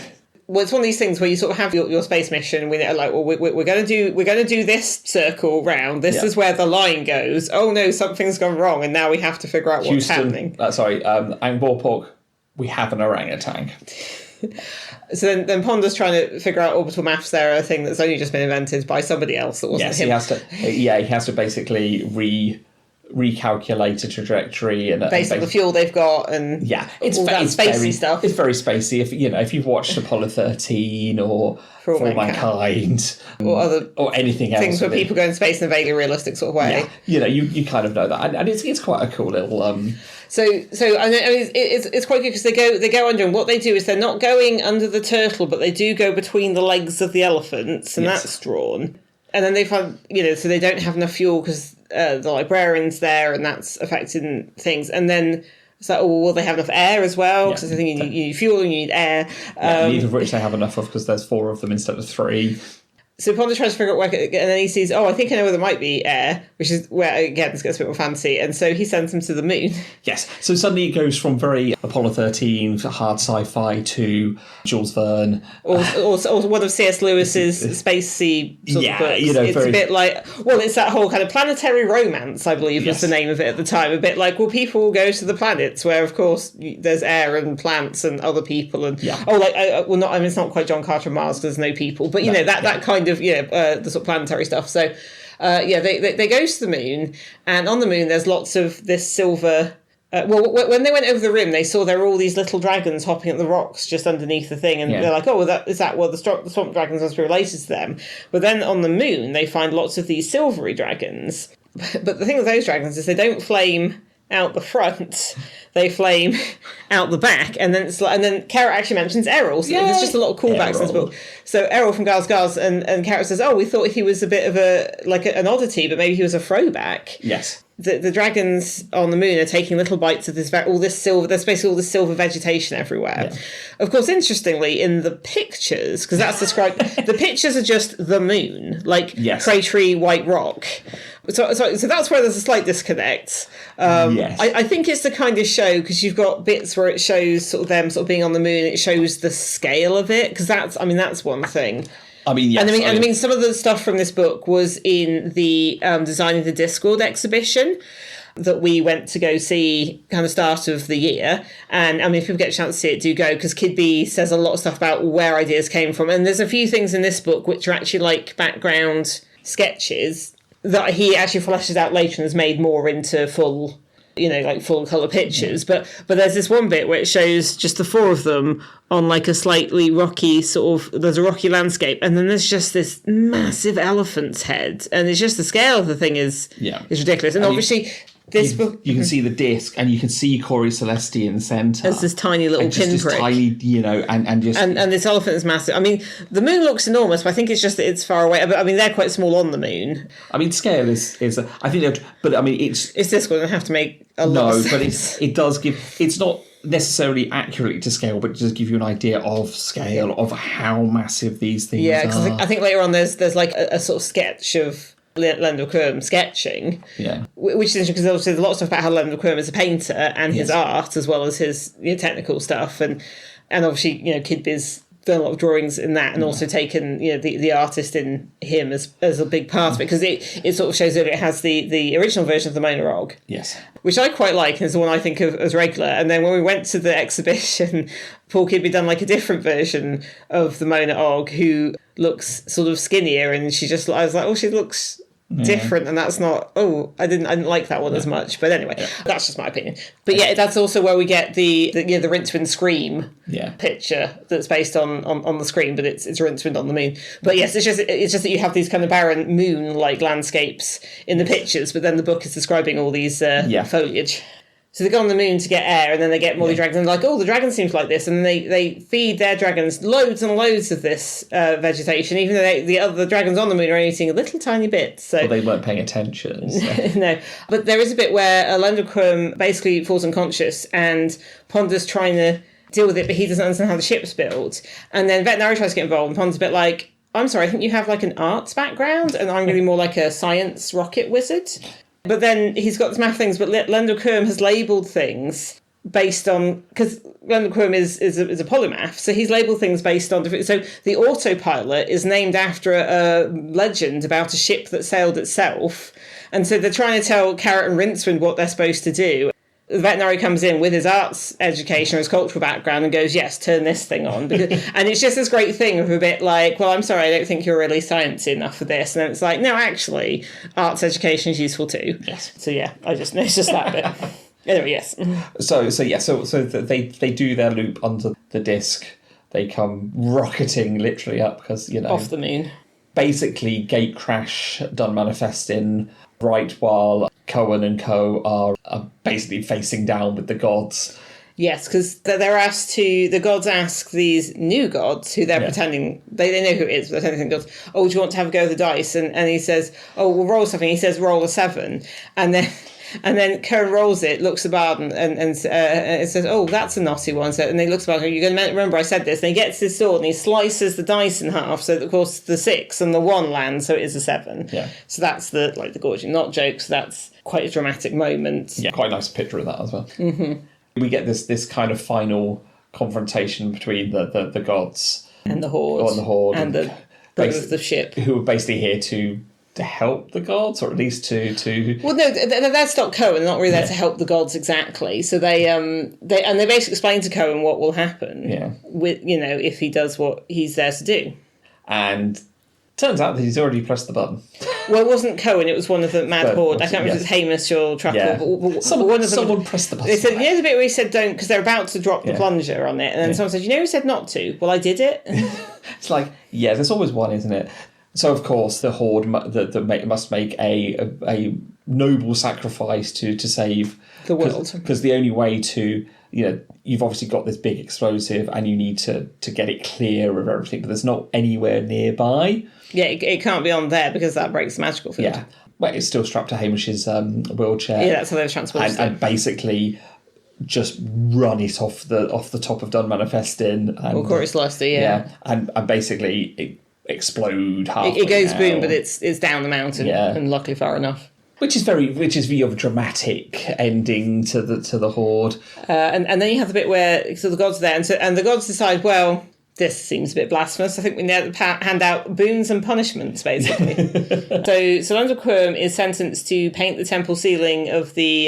Well, it's one of these things where you sort of have your space mission. We're like, well, we're going to do this circle round. This is where the line goes. Oh no, something's gone wrong, and now we have to figure out what's happening. Ankh-Morpork, we have an orangutan. So then Ponder's trying to figure out orbital maths there, a thing that's only just been invented by somebody else that wasn't him. He has to basically recalculate a trajectory and based on the fuel they've got, and it's spacey stuff. It's very spacey. If you've watched Apollo 13 or For All Mankind or anything else, things where people go in space in a vaguely realistic sort of way. Yeah, you kind of know that, and it's quite a cool little. So I mean, it's quite good because they go under, and what they do is they're not going under the turtle, but they do go between the legs of the elephants, and that's drawn. And then they find, so they don't have enough fuel because the librarian's there, and that's affecting things. And then it's like, will they have enough air as well? Because I think you need fuel and you need air. Neither of which they have enough of because there's 4 of them instead of 3. So Ponder tries to figure out where, and then he sees, I think I know where there might be air, which is where, again, this gets a bit more fancy. And so he sends him to the moon. Yes. So suddenly it goes from very Apollo 13, hard sci-fi, to Jules Verne. Or one of C.S. Lewis's spacey sort of books. It's a bit like, it's that whole kind of planetary romance, I believe was the name of it at the time. A bit like, people will go to the planets where, of course, there's air and plants and other people. And it's not quite John Carter of Mars because there's no people. But, that kind of, the sort of planetary stuff. So They go to the moon, and on the moon there's lots of this silver. When they went over the rim, they saw there were all these little dragons hopping at the rocks just underneath the thing, and they're like, "Oh, well, the swamp dragons must be related to them." But then on the moon, they find lots of these silvery dragons. But the thing with those dragons is they don't flame out the front; they flame out the back. And then Carrot actually mentions Errol. So there's just a lot of callbacks in this book. So Errol from Gars, and Carrot says, "Oh, we thought he was a bit of an oddity, but maybe he was a throwback." Yes. The dragons on the moon are taking little bites of all this silver. There's basically all this silver vegetation everywhere. Yeah. Of course, interestingly, in the pictures, because that's described, the pictures are just the moon, like cratery white rock. So that's where there's a slight disconnect. I think it's the kind of show, because you've got bits where it shows sort of them sort of being on the moon. It shows the scale of it, because that's one thing. I mean, yes. And I mean, some of the stuff from this book was in the Designing the Discworld exhibition that we went to go see kind of start of the year. And I mean, if people get a chance to see it, do go, because Kidby says a lot of stuff about where ideas came from. And there's a few things in this book which are actually like background sketches that he actually fleshes out later and has made more into full colour pictures. But there's this one bit where it shows just the four of them on like a slightly rocky there's a rocky landscape, and then there's just this massive elephant's head, and it's just the scale of the thing is ridiculous. And obviously this book, you can see the disc, and you can see Cori Celesti in the centre. There's this tiny little pinprick. This tiny, and this elephant is massive. I mean, the moon looks enormous, but I think it's just that it's far away. But I mean, they're quite small on the moon. I mean, scale is I think, but I mean, it's this one. I have to make a lot of sense. But it does give. It's not necessarily accurately to scale, but it does give you an idea of scale of how massive these things are. Yeah, because I think later on there's like a sort of sketch of Leonard Quirm sketching, which is interesting, because obviously there's a lot of stuff about how Leonard Quirm is a painter and his art as well as his technical stuff, and obviously Kidby's done a lot of drawings in that, and also taken the artist in him as a big part of it, because it sort of shows that it has the original version of the Mona Og, which I quite like, and is the one I think of as regular. And then when we went to the exhibition, Paul Kidby done like a different version of the Mona Og, who looks sort of skinnier, and I was like, oh, she looks different, and that's not. Oh, I didn't like that one as much. But anyway, that's just my opinion. But that's also where we get the Rincewind scream picture that's based on the screen, but it's Rincewind on the moon. But yes, it's just that you have these kind of barren moon like landscapes in the pictures, but then the book is describing all these foliage. So they go on the moon to get air, and then they get more dragons, and they're like, oh, the dragon seems like this, and they feed their dragons loads and loads of this vegetation, even though the other dragons on the moon are only eating a little tiny bit. So they weren't paying attention. So. No, but there is a bit where Leonard Quirm basically falls unconscious, and Ponder's trying to deal with it, but he doesn't understand how the ship's built. And then Veterinary tries to get involved, and Ponder's a bit like, I'm sorry, I think you have like an arts background, and I'm going to be more like a science rocket wizard. But then he's got this math things, but Leonard Quirm has labelled things based on, because Leonard Quirm is a polymath, so he's labelled things based on different. So the autopilot is named after a legend about a ship that sailed itself, and so they're trying to tell Carrot and Rincewind what they're supposed to do. The veterinary comes in with his arts education or his cultural background and goes, yes, turn this thing on. And it's just this great thing of a bit like, well, I'm sorry, I don't think you're really sciencey enough for this. And then it's like, no, actually, arts education is useful too. Yes. So yeah, it's just that bit. Anyway, yes. So they do their loop under the disc. They come rocketing literally up because, off the moon. Basically, gate crash done manifesting right while Cohen and co are basically facing down with the gods. Yes, because the gods ask these new gods who they're pretending, they know who it is, but they're pretending gods, oh, do you want to have a go of the dice? And he says, oh, we'll roll something. He says, roll a 7. And then Cohen rolls it, looks at Barden, and it says, oh, that's a naughty one. So, and he looks at Barden, you're going to remember I said this. And he gets his sword and he slices the dice in half, so that, of course, the 6 and the 1 land, so it is a 7. Yeah. So that's the gorging, not jokes. That's quite a dramatic moment. Yeah, quite a nice picture of that as well. Mm-hmm. We get this kind of final confrontation between the gods and the Horde, and the ship, who are basically here to help the gods, or at least to well, no, they're stop Cohen. They're not really there to help the gods exactly. So they basically explain to Cohen what will happen with if he does what he's there to do. And turns out that he's already pressed the button. Well, it wasn't Cohen, it was one of the Mad But, Horde. I can't remember if yes. it was Hamish or Truckle. Yeah. But Someone, one of them, someone pressed the button. they said, you know the bit where he said don't, because they're about to drop the Yeah. plunger on it, and then someone said, you know who said not to? Well, I did it. It's like, yeah, there's always one, isn't it? So, of course, the Horde must make a noble sacrifice to save The world. Because the only way to, you've obviously got this big explosive and you need to get it clear of everything, but there's not anywhere nearby. Yeah, it can't be on there because that breaks the magical field. Yeah. Well, it's still strapped to Hamish's wheelchair. Yeah, that's how they've transported and basically just run it off the top of Dun Manifesting. Or Chorus Lusty, yeah. And basically it explode halfway It goes down. boom, but it's down the mountain, and luckily far enough. Which is a dramatic ending to the Horde. And then you have the bit where the gods are there, and the gods decide, well, this seems a bit blasphemous. I think we need to hand out boons and punishments, basically. So Lundquirm is sentenced to paint the temple ceiling of the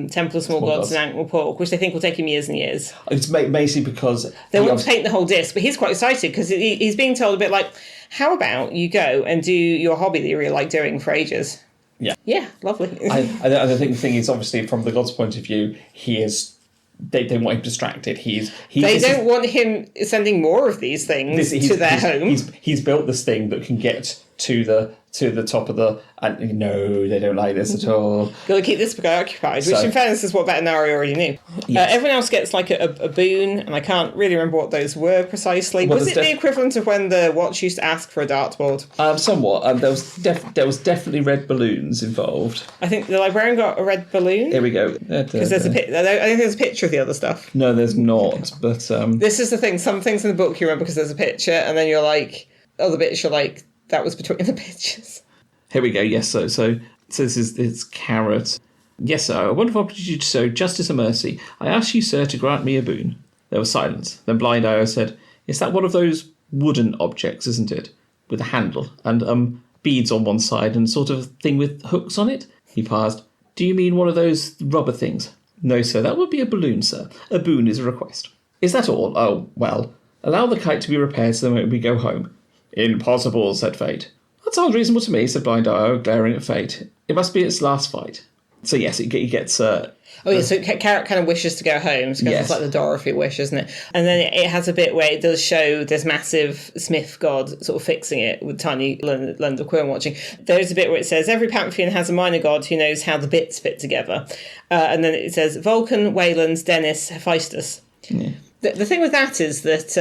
Temple of Small Gods in Ankh-Morpork, which they think will take him years and years. It's basically because they want to paint the whole disc, but he's quite excited because he's being told a bit like, how about you go and do your hobby that you really like doing for ages? Yeah. Yeah, lovely. I think the thing is, obviously, from the god's point of view, he is. They want him distracted. They don't want him sending more of these things to their home. He's built this thing that can get to the top of the. And no, they don't like this at all. Got to keep this guy occupied, which in fairness is what Vetinari already knew. Yes. Everyone else gets like a boon, and I can't really remember what those were precisely. Well, was it the equivalent of when the Watch used to ask for a dartboard? Somewhat. There was definitely red balloons involved. I think the librarian got a red balloon. Here we go. Because there's I think there's a picture of the other stuff. No, there's not. But this is the thing. Some things in the book you remember because there's a picture, and then you're like, other bits you're like, that was between the pictures. Here we go. Yes, so it's Carrot. Yes, sir. A wonderful opportunity to show justice and mercy. I ask you, sir, to grant me a boon. There was silence. Then Blind Io said, "Is that one of those wooden objects, isn't it? With a handle and beads on one side and sort of thing with hooks on it?" He paused. "Do you mean one of those rubber things?" "No, sir. That would be a balloon, sir. A boon is a request." "Is that all? Oh, well. Allow the kite to be repaired so the moment we go home." "Impossible," said Fate. "That sounds reasonable to me," said Blind Io, glaring at Fate. "It must be its last fight." So yes, he gets... so Carrot kind of wishes to go home, because it's like the Dorothy wish, isn't it? And then it has a bit where it does show this massive Smith god sort of fixing it with tiny Lundquirm watching. There's a bit where it says, every pantheon has a minor god who knows how the bits fit together. And then it says, Vulcan, Wayland, Dennis, Hephaestus. Yeah. The thing with that is that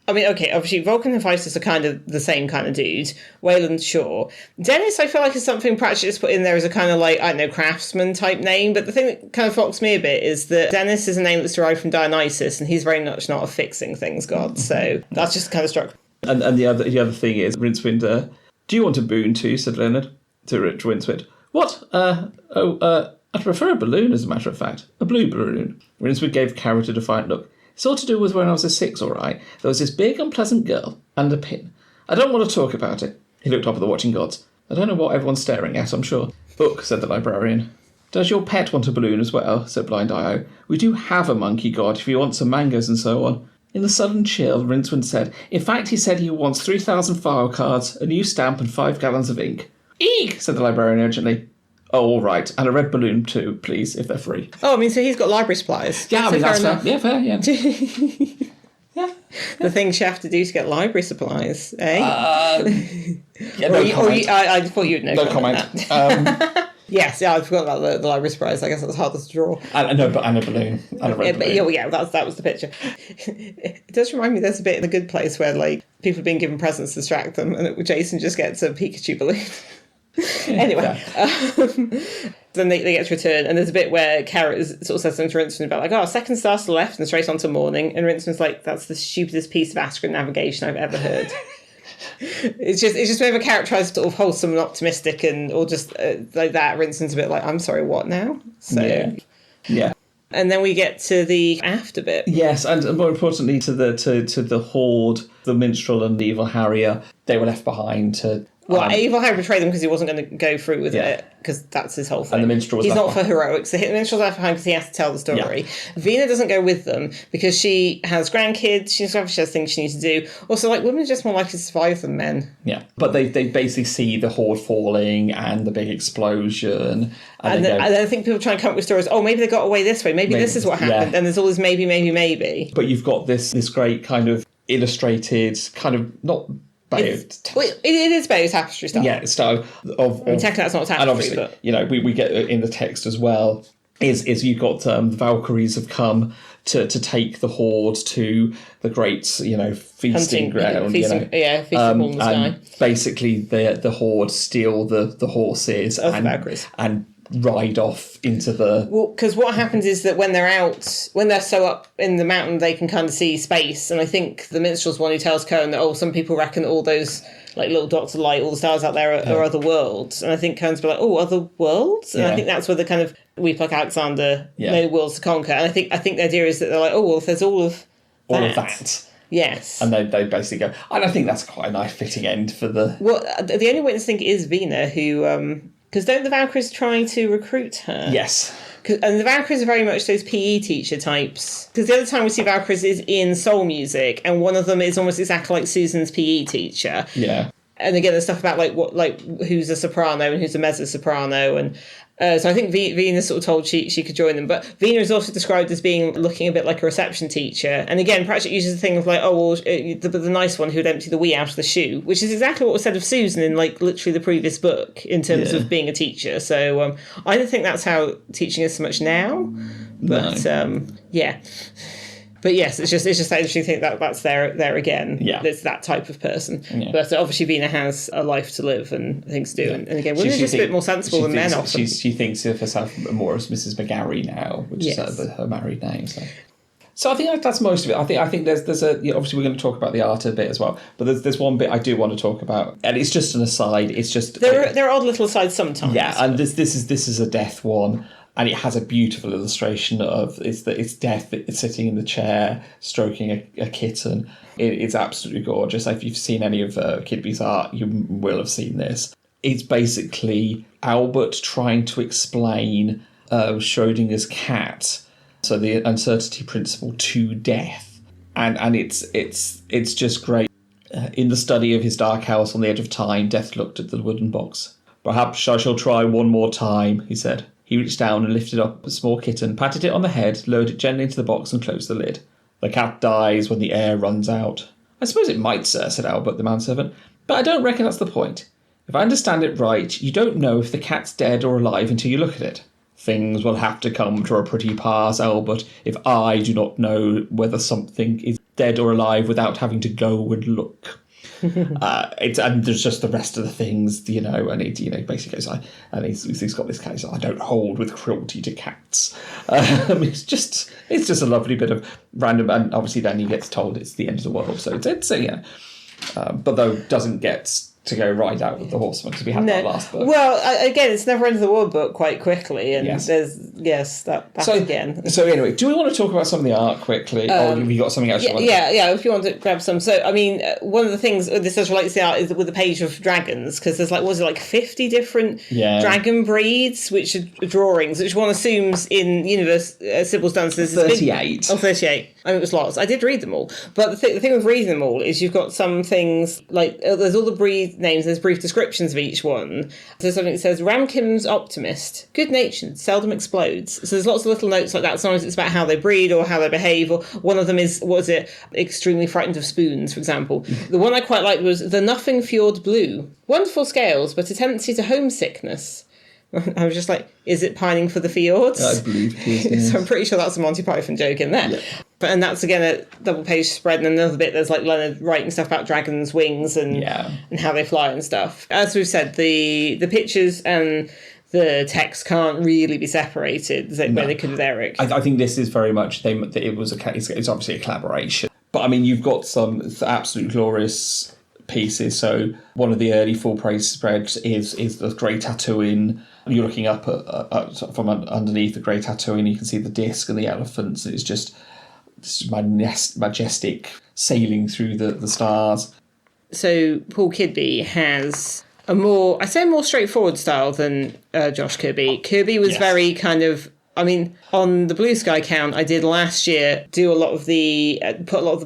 obviously Vulcan and Hephaestus are kind of the same kind of dude. Wayland, sure. Dennis, I feel like is something perhaps just put in there as a kind of like, I don't know, craftsman type name. But the thing that kind of foxed me a bit is that Dennis is a name that's derived from Dionysus, and he's very much not a fixing things god. So that's just kind of struck. And the other thing is, Rincewind, do you want a boon too? Said Leonard to Rincewind. What? I'd prefer a balloon, as a matter of fact. A blue balloon. Rincewind gave Carrot a defiant look. It's all to do with when I was a 6, all right. There was this big, unpleasant girl, and a pin. I don't want to talk about it. He looked up at the watching gods. I don't know what everyone's staring at, I'm sure. Book, said the librarian. Does your pet want a balloon as well? Said Blind Io. We do have a monkey god if he wants some mangoes and so on. In the sudden chill, Rincewind said, in fact, he said he wants 3,000 file cards, a new stamp, and 5 gallons of ink. Eek, said the librarian urgently. Oh, all right. And a red balloon too, please, if they're free. Oh, I mean, so he's got library supplies. Yeah, that's fair. Yeah, fair, yeah. Yeah. The things you have to do to get library supplies, eh? No comment. I thought you'd know. No comment. Yes, I forgot about the library supplies. I guess that was hard to draw. And a balloon. And a red balloon. Yeah, that was the picture. It does remind me there's a bit in The Good Place where like people have been given presents to distract them, and Jason just gets a Pikachu balloon. Anyway, then they get to return, and there's a bit where Carrot sort of says something to Rincewind about like, second star to the left and straight on to morning, and Rincewind's like, that's the stupidest piece of Astrid navigation I've ever heard. It's just whenever Carrot tries to sort of wholesome and optimistic or just like that, Rincewind's a bit like, I'm sorry, what now? So yeah. And then we get to the after bit. Yes, and more importantly to the Horde, the minstrel and the evil harrier. They were left behind to Well, Avil had betrayed them because he wasn't going to go through with it, because that's his whole thing. And the minstrel was He's left not for heroics. The minstrel's left behind because he has to tell the story. Yeah. Veena doesn't go with them because she has grandkids, she has things she needs to do. Also, like, women are just more likely to survive than men. Yeah, but they basically see the horde falling and the big explosion. And then I think people try and come up with stories, oh, maybe they got away this way, maybe this is what happened, and there's all this maybe. But you've got this great kind of illustrated, kind of, not... it is Bayeux tapestry style. Yeah, style of technically that's not tapestry, and obviously, but we get in the text as well. Is you've got the Valkyries have come to take the horde to the great feasting ground. Feasting in the sky. Basically, the horde steal the horses of the Valkyries and ride off into the... Well, because what happens is that when they're so up in the mountain, they can kind of see space. And I think the minstrel's one who tells Cohen that, some people reckon all those like little dots of light, all the stars out there are other worlds. And I think Cohen's be like, other worlds? And I think that's where the kind of weep like Alexander, no worlds to conquer. And I think the idea is that they're like, if there's all of that. Yes. And they basically go... And I think that's quite a nice fitting end for the... Well, the only witness I think is Veena, who... Because don't the Valkyries try to recruit her? Yes. And the Valkyries are very much those PE teacher types. Because the other time we see Valkyries is in soul music, and one of them is almost exactly like Susan's PE teacher. Yeah. And again, there's stuff about who's a soprano and who's a mezzo soprano, and so I think Veena sort of told she could join them. But Veena is also described as looking a bit like a reception teacher. And again, Pratchett uses the thing of the nice one who'd empty the wee out of the shoe, which is exactly what was said of Susan in literally the previous book in terms of being a teacher. So I don't think that's how teaching is so much now. But yeah. But yes, it's just that interesting thing that's there again. Yeah. There's that type of person. Yeah. But obviously Veena has a life to live and things to do. Yeah. And again, women are just a bit more sensible than men often. She thinks of herself more as Mrs. McGarry now, which is her married name. So I think that's most of it. I think there's obviously we're going to talk about the art a bit as well, but there's one bit I do want to talk about, and it's just an aside. It's just there are odd little asides sometimes. Yeah, and this is a death one. And it has a beautiful illustration of it's Death sitting in the chair, stroking a kitten. It's absolutely gorgeous. If you've seen any of Kidby's art, you will have seen this. It's basically Albert trying to explain Schrodinger's cat, so the uncertainty principle, to Death, and it's just great. In the study of his dark house on the edge of time, Death looked at the wooden box. "Perhaps I shall try one more time," he said. He reached down and lifted up a small kitten, patted it on the head, lowered it gently into the box and closed the lid. "The cat dies when the air runs out." "I suppose it might, sir," said Albert, the manservant, "but I don't reckon that's the point. If I understand it right, you don't know if the cat's dead or alive until you look at it." "Things will have to come to a pretty pass, Albert, if I do not know whether something is dead or alive without having to go and look." And there's just the rest of the things, and he basically goes, and he's got this case. "I don't hold with cruelty to cats." It's just a lovely bit of random, and obviously then he gets told it's the end of the world. So it's but though doesn't get to go right out with the horseman, because we had that last book. Well, again, it's never end of the world book quite quickly, and there's that again. So anyway, do we want to talk about some of the art quickly, or have you got something else? Yeah. If you want to grab some. So I mean, one of the things this does relate to the art is with the page of dragons, because there's 50 different dragon breeds, which are drawings, which one assumes in universe Sybil's done. So 38. 38. I mean, it was lots. I did read them all, but the thing with reading them all is you've got some things like there's all the breed names, there's brief descriptions of each one. There's something that says Ramkim's optimist, good-natured, seldom explodes. So there's lots of little notes like that. Sometimes it's about how they breed or how they behave, or one of them is, extremely frightened of spoons, for example. The one I quite liked was the Nothing Fjord Blue. Wonderful scales, but a tendency to homesickness. I was just like, is it pining for the fjords? I believe it is, yes. So I'm pretty sure that's a Monty Python joke in there. Yep. And that's again a double page spread, and another bit there's Leonard writing stuff about dragons' wings and how they fly and stuff. As we've said, the pictures and the text can't really be separated the way they could with Eric. I think this is very much it's obviously a collaboration. But I mean, you've got some absolute glorious pieces. So one of the early full praise spreads is the grey tattooing. You're looking up at from underneath the grey tattooing, you can see the disc and the elephants. It's just this majestic sailing through the stars. So Paul Kidby has a more straightforward style than Josh Kirby. Kirby was very kind of, I mean, on the BlueSky account I did last year, put a lot of the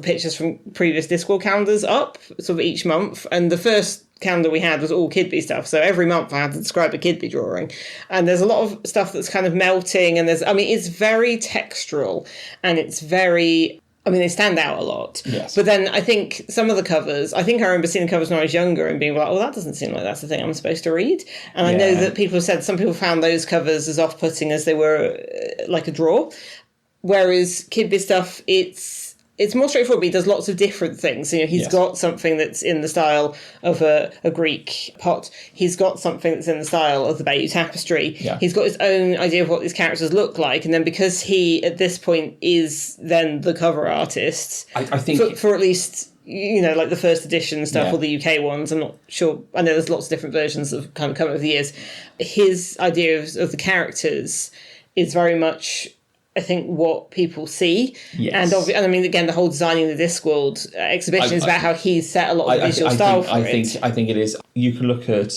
pictures from previous Discworld calendars up, sort of each month, and the first calendar we had was all Kidby stuff, so every month I had to describe a Kidby drawing, and there's a lot of stuff that's kind of melting, and it's very textural, and it's very, they stand out a lot. Yes. But then I think some of the covers, I remember seeing the covers when I was younger and being like, oh, that doesn't seem like that's the thing I'm supposed to read. And I know that people have said some people found those covers as off-putting as they were like a draw. Whereas Kidby stuff, it's more straightforward, but he does lots of different things. He's got something that's in the style of a Greek pot. He's got something that's in the style of the Bayeux Tapestry. Yeah. He's got his own idea of what these characters look like. And then because he, at this point, is then the cover artist, I think for at least, like the first edition stuff or the UK ones, I'm not sure. I know there's lots of different versions that have kind of come over the years. His idea of the characters is very much, I think, what people see. Yes. And again, the whole designing the Discworld exhibition is about how he's set a lot of the visual style for it. I think it is. You can look at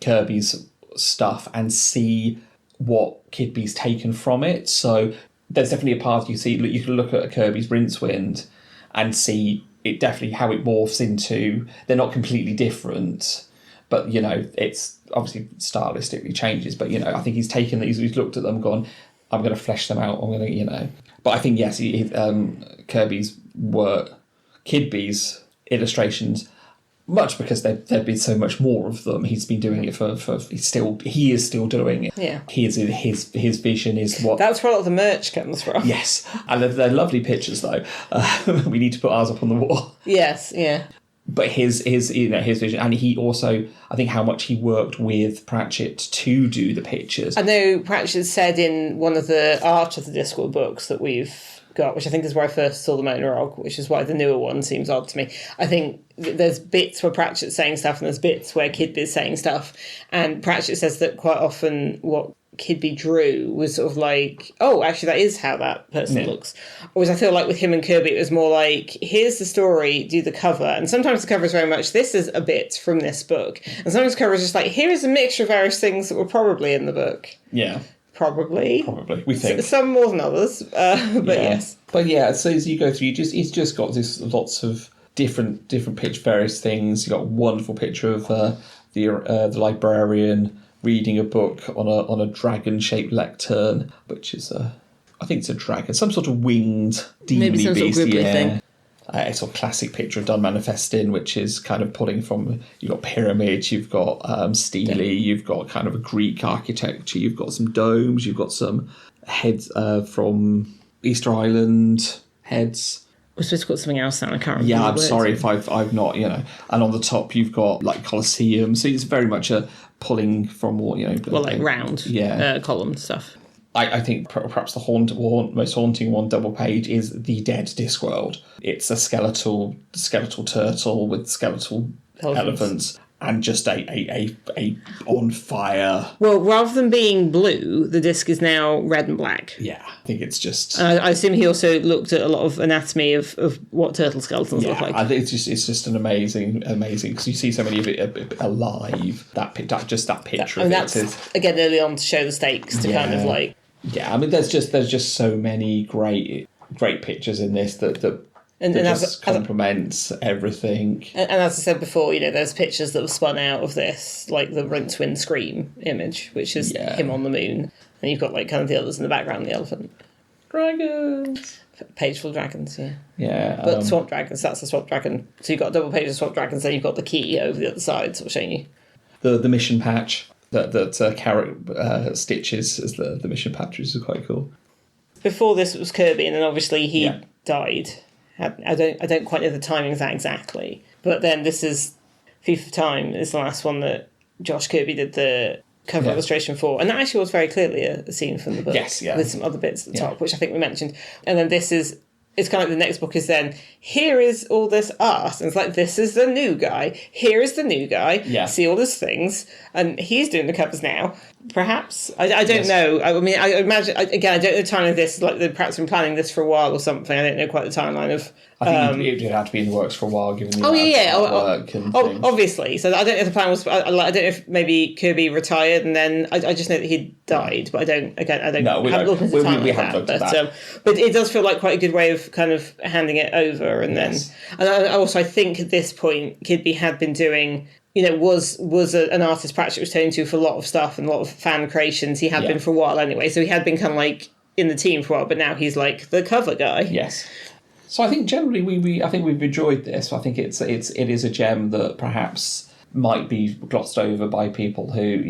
Kirby's stuff and see what Kidby's taken from it. So there's definitely a path you can look at Kirby's Rincewind and see it definitely how it morphs into. They're not completely different, but it's obviously stylistically changes. But I think he's taken these, he's looked at them and gone, I'm going to flesh them out. I'm going to, But I think, yes, Kirby's work, Kidby's illustrations, much because there'd been so much more of them. He's been doing it for he is still doing it. Yeah. His vision is what. That's where a lot of the merch comes from. Yes, and they're lovely pictures though. We need to put ours up on the wall. Yes. Yeah. But his vision, and he also, I think, how much he worked with Pratchett to do the pictures. I know Pratchett said in one of the Art of the Discworld books that we've got, which I think is where I first saw the monologue, which is why the newer one seems odd to me. I think there's bits where Pratchett's saying stuff and there's bits where Kidby's saying stuff. And Pratchett says that quite often what Kidby drew was sort of like, oh, actually that is how that person looks. Whereas I feel like with him and Kirby it was more like, here's the story, do the cover. And sometimes the cover is very much, this is a bit from this book. And sometimes the cover is just like, here is a mixture of various things that were probably in the book. Yeah. Probably, we think. Some more than others, but yes. But yeah, so as you go through, he's just got this lots of different picture, various things. You got a wonderful picture of the librarian reading a book on a dragon-shaped lectern, which is I think it's a dragon, some sort of winged demony beast. Sort of thing. It's a classic picture of Done Manifesting, which is kind of pulling from, you've got pyramids, you've got stele, you've got kind of a Greek architecture, you've got some domes, you've got some heads from Easter Island heads. We're supposed to put something else down, I can't remember. Yeah, I'm sorry if I've not, and on the top you've got like Colosseum, so it's very much a pulling from what, round column stuff. I think perhaps the most haunting one double page is the Dead Discworld. It's a skeletal turtle with skeletal elephants and just a on fire. Well, rather than being blue, the disc is now red and black. Yeah, I think it's just. I assume he also looked at a lot of anatomy of what turtle skeletons look like. I think it's just an amazing because you see so many of it alive. That picture. And that's again early on to show the stakes to kind of like. Yeah, there's just so many great pictures in this that just complements everything. And as I said before, there's pictures that have spun out of this, like the Rincewind Scream image, which is him on the moon, and you've got like kind of the others in the background, the elephant. Dragons. Page full of dragons, yeah. Yeah. But swamp dragons, that's the swamp dragon. So you've got a double page of swamp dragons, then you've got the key over the other side, sort of showing you. The mission patch that Carrot stitches as the mission patch, which is quite cool. Before this it was Kirby, and then obviously he died. I don't quite know the timing of that exactly. But then this is Thief of Time is the last one that Josh Kirby did the cover illustration for. And that actually was very clearly a scene from the book. Yes, yeah. With some other bits at the top, which I think we mentioned. And then this is it's kind of like the next book is then, here is all this art. And it's like, this is the new guy. Here is the new guy. Yeah. See all these things. And he's doing the covers now. Perhaps. I don't know. I mean, I imagine, again, I don't know the timeline of this. Like, they've perhaps been planning this for a while or something. I don't know quite the timeline of... I think it did have to be in the works for a while, given the work and things. Obviously. So I don't know if the plan was... I don't know if maybe Kirby retired and then... I just know that he died, but I don't... Again, I don't... No, we haven't looked at that. But it does feel like quite a good way of kind of handing it over, and then... And I think at this point, Kidby had been doing... was an artist practice was turning to for a lot of stuff and a lot of fan creations. He had been for a while anyway, so he had been kind of like in the team for a while, but now he's like the cover guy. Yes. So I think generally we've enjoyed this. I think it is a gem that perhaps might be glossed over by people who,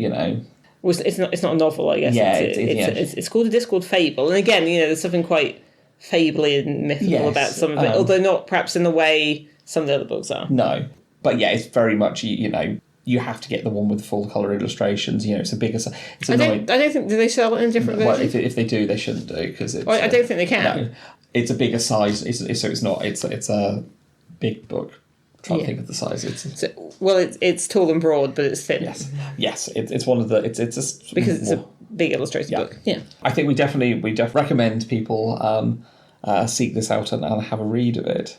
Well, it's not a novel, I guess. Yeah, it's called a Discworld Fable, and again, there's something quite fably and mythical about some of it, although not perhaps in the way some of the other books are. No. But yeah, it's very much, you have to get the one with full colour illustrations. It's a bigger... I don't think... Do they sell it in different versions? Well, if they do, they shouldn't do, because it's... I don't think they can. No, it's a bigger size, so it's not... It's a big book. I'm trying to think of the size. It's tall and broad, but it's thin. Yes. It's one of the... Because it's a big illustrated book. Yeah. I think we definitely recommend people seek this out and have a read of it.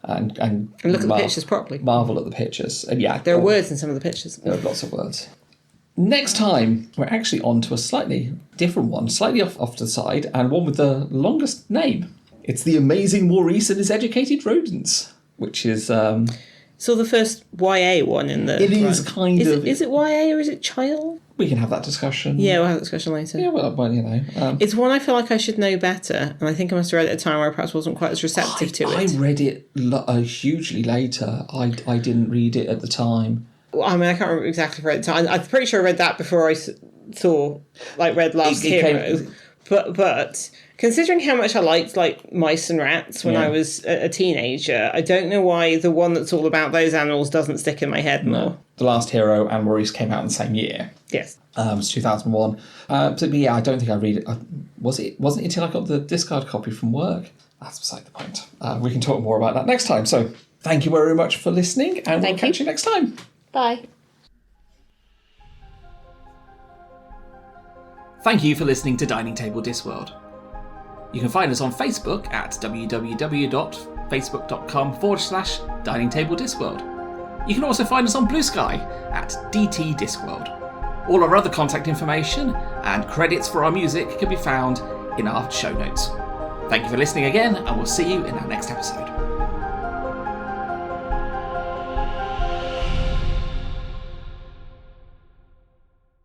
And look at the pictures properly. Marvel at the pictures. And there are words in some of the pictures. There are lots of words. Next time, we're actually on to a slightly different one, slightly off to the side, and one with the longest name. It's The Amazing Maurice and His Educated Rodents, which is... So the first YA one in the... It is kind of... Is it YA or is it child? We can have that discussion. Yeah, we'll have that discussion later. Yeah, well it's one I feel like I should know better, and I think I must have read it at a time where I perhaps wasn't quite as receptive to it. I read it hugely later. I didn't read it at the time. Well, I mean, I can't remember exactly for the time. I'm pretty sure I read that before I read Last Hero. But considering how much I liked Mice and Rats when I was a teenager, I don't know why the one that's all about those animals doesn't stick in my head more. The Last Hero and Maurice came out in the same year. Yes. It was 2001. So yeah, I don't think I read it. Wasn't it until I got the discard copy from work? That's beside the point. We can talk more about that next time. So thank you very much for listening, and we'll catch you next time. Bye. Thank you for listening to Dining Table Discworld. You can find us on Facebook at www.facebook.com/Dining Table Discworld. You can also find us on BlueSky at dtdiscworld. All our other contact information and credits for our music can be found in our show notes. Thank you for listening again, and we'll see you in our next episode.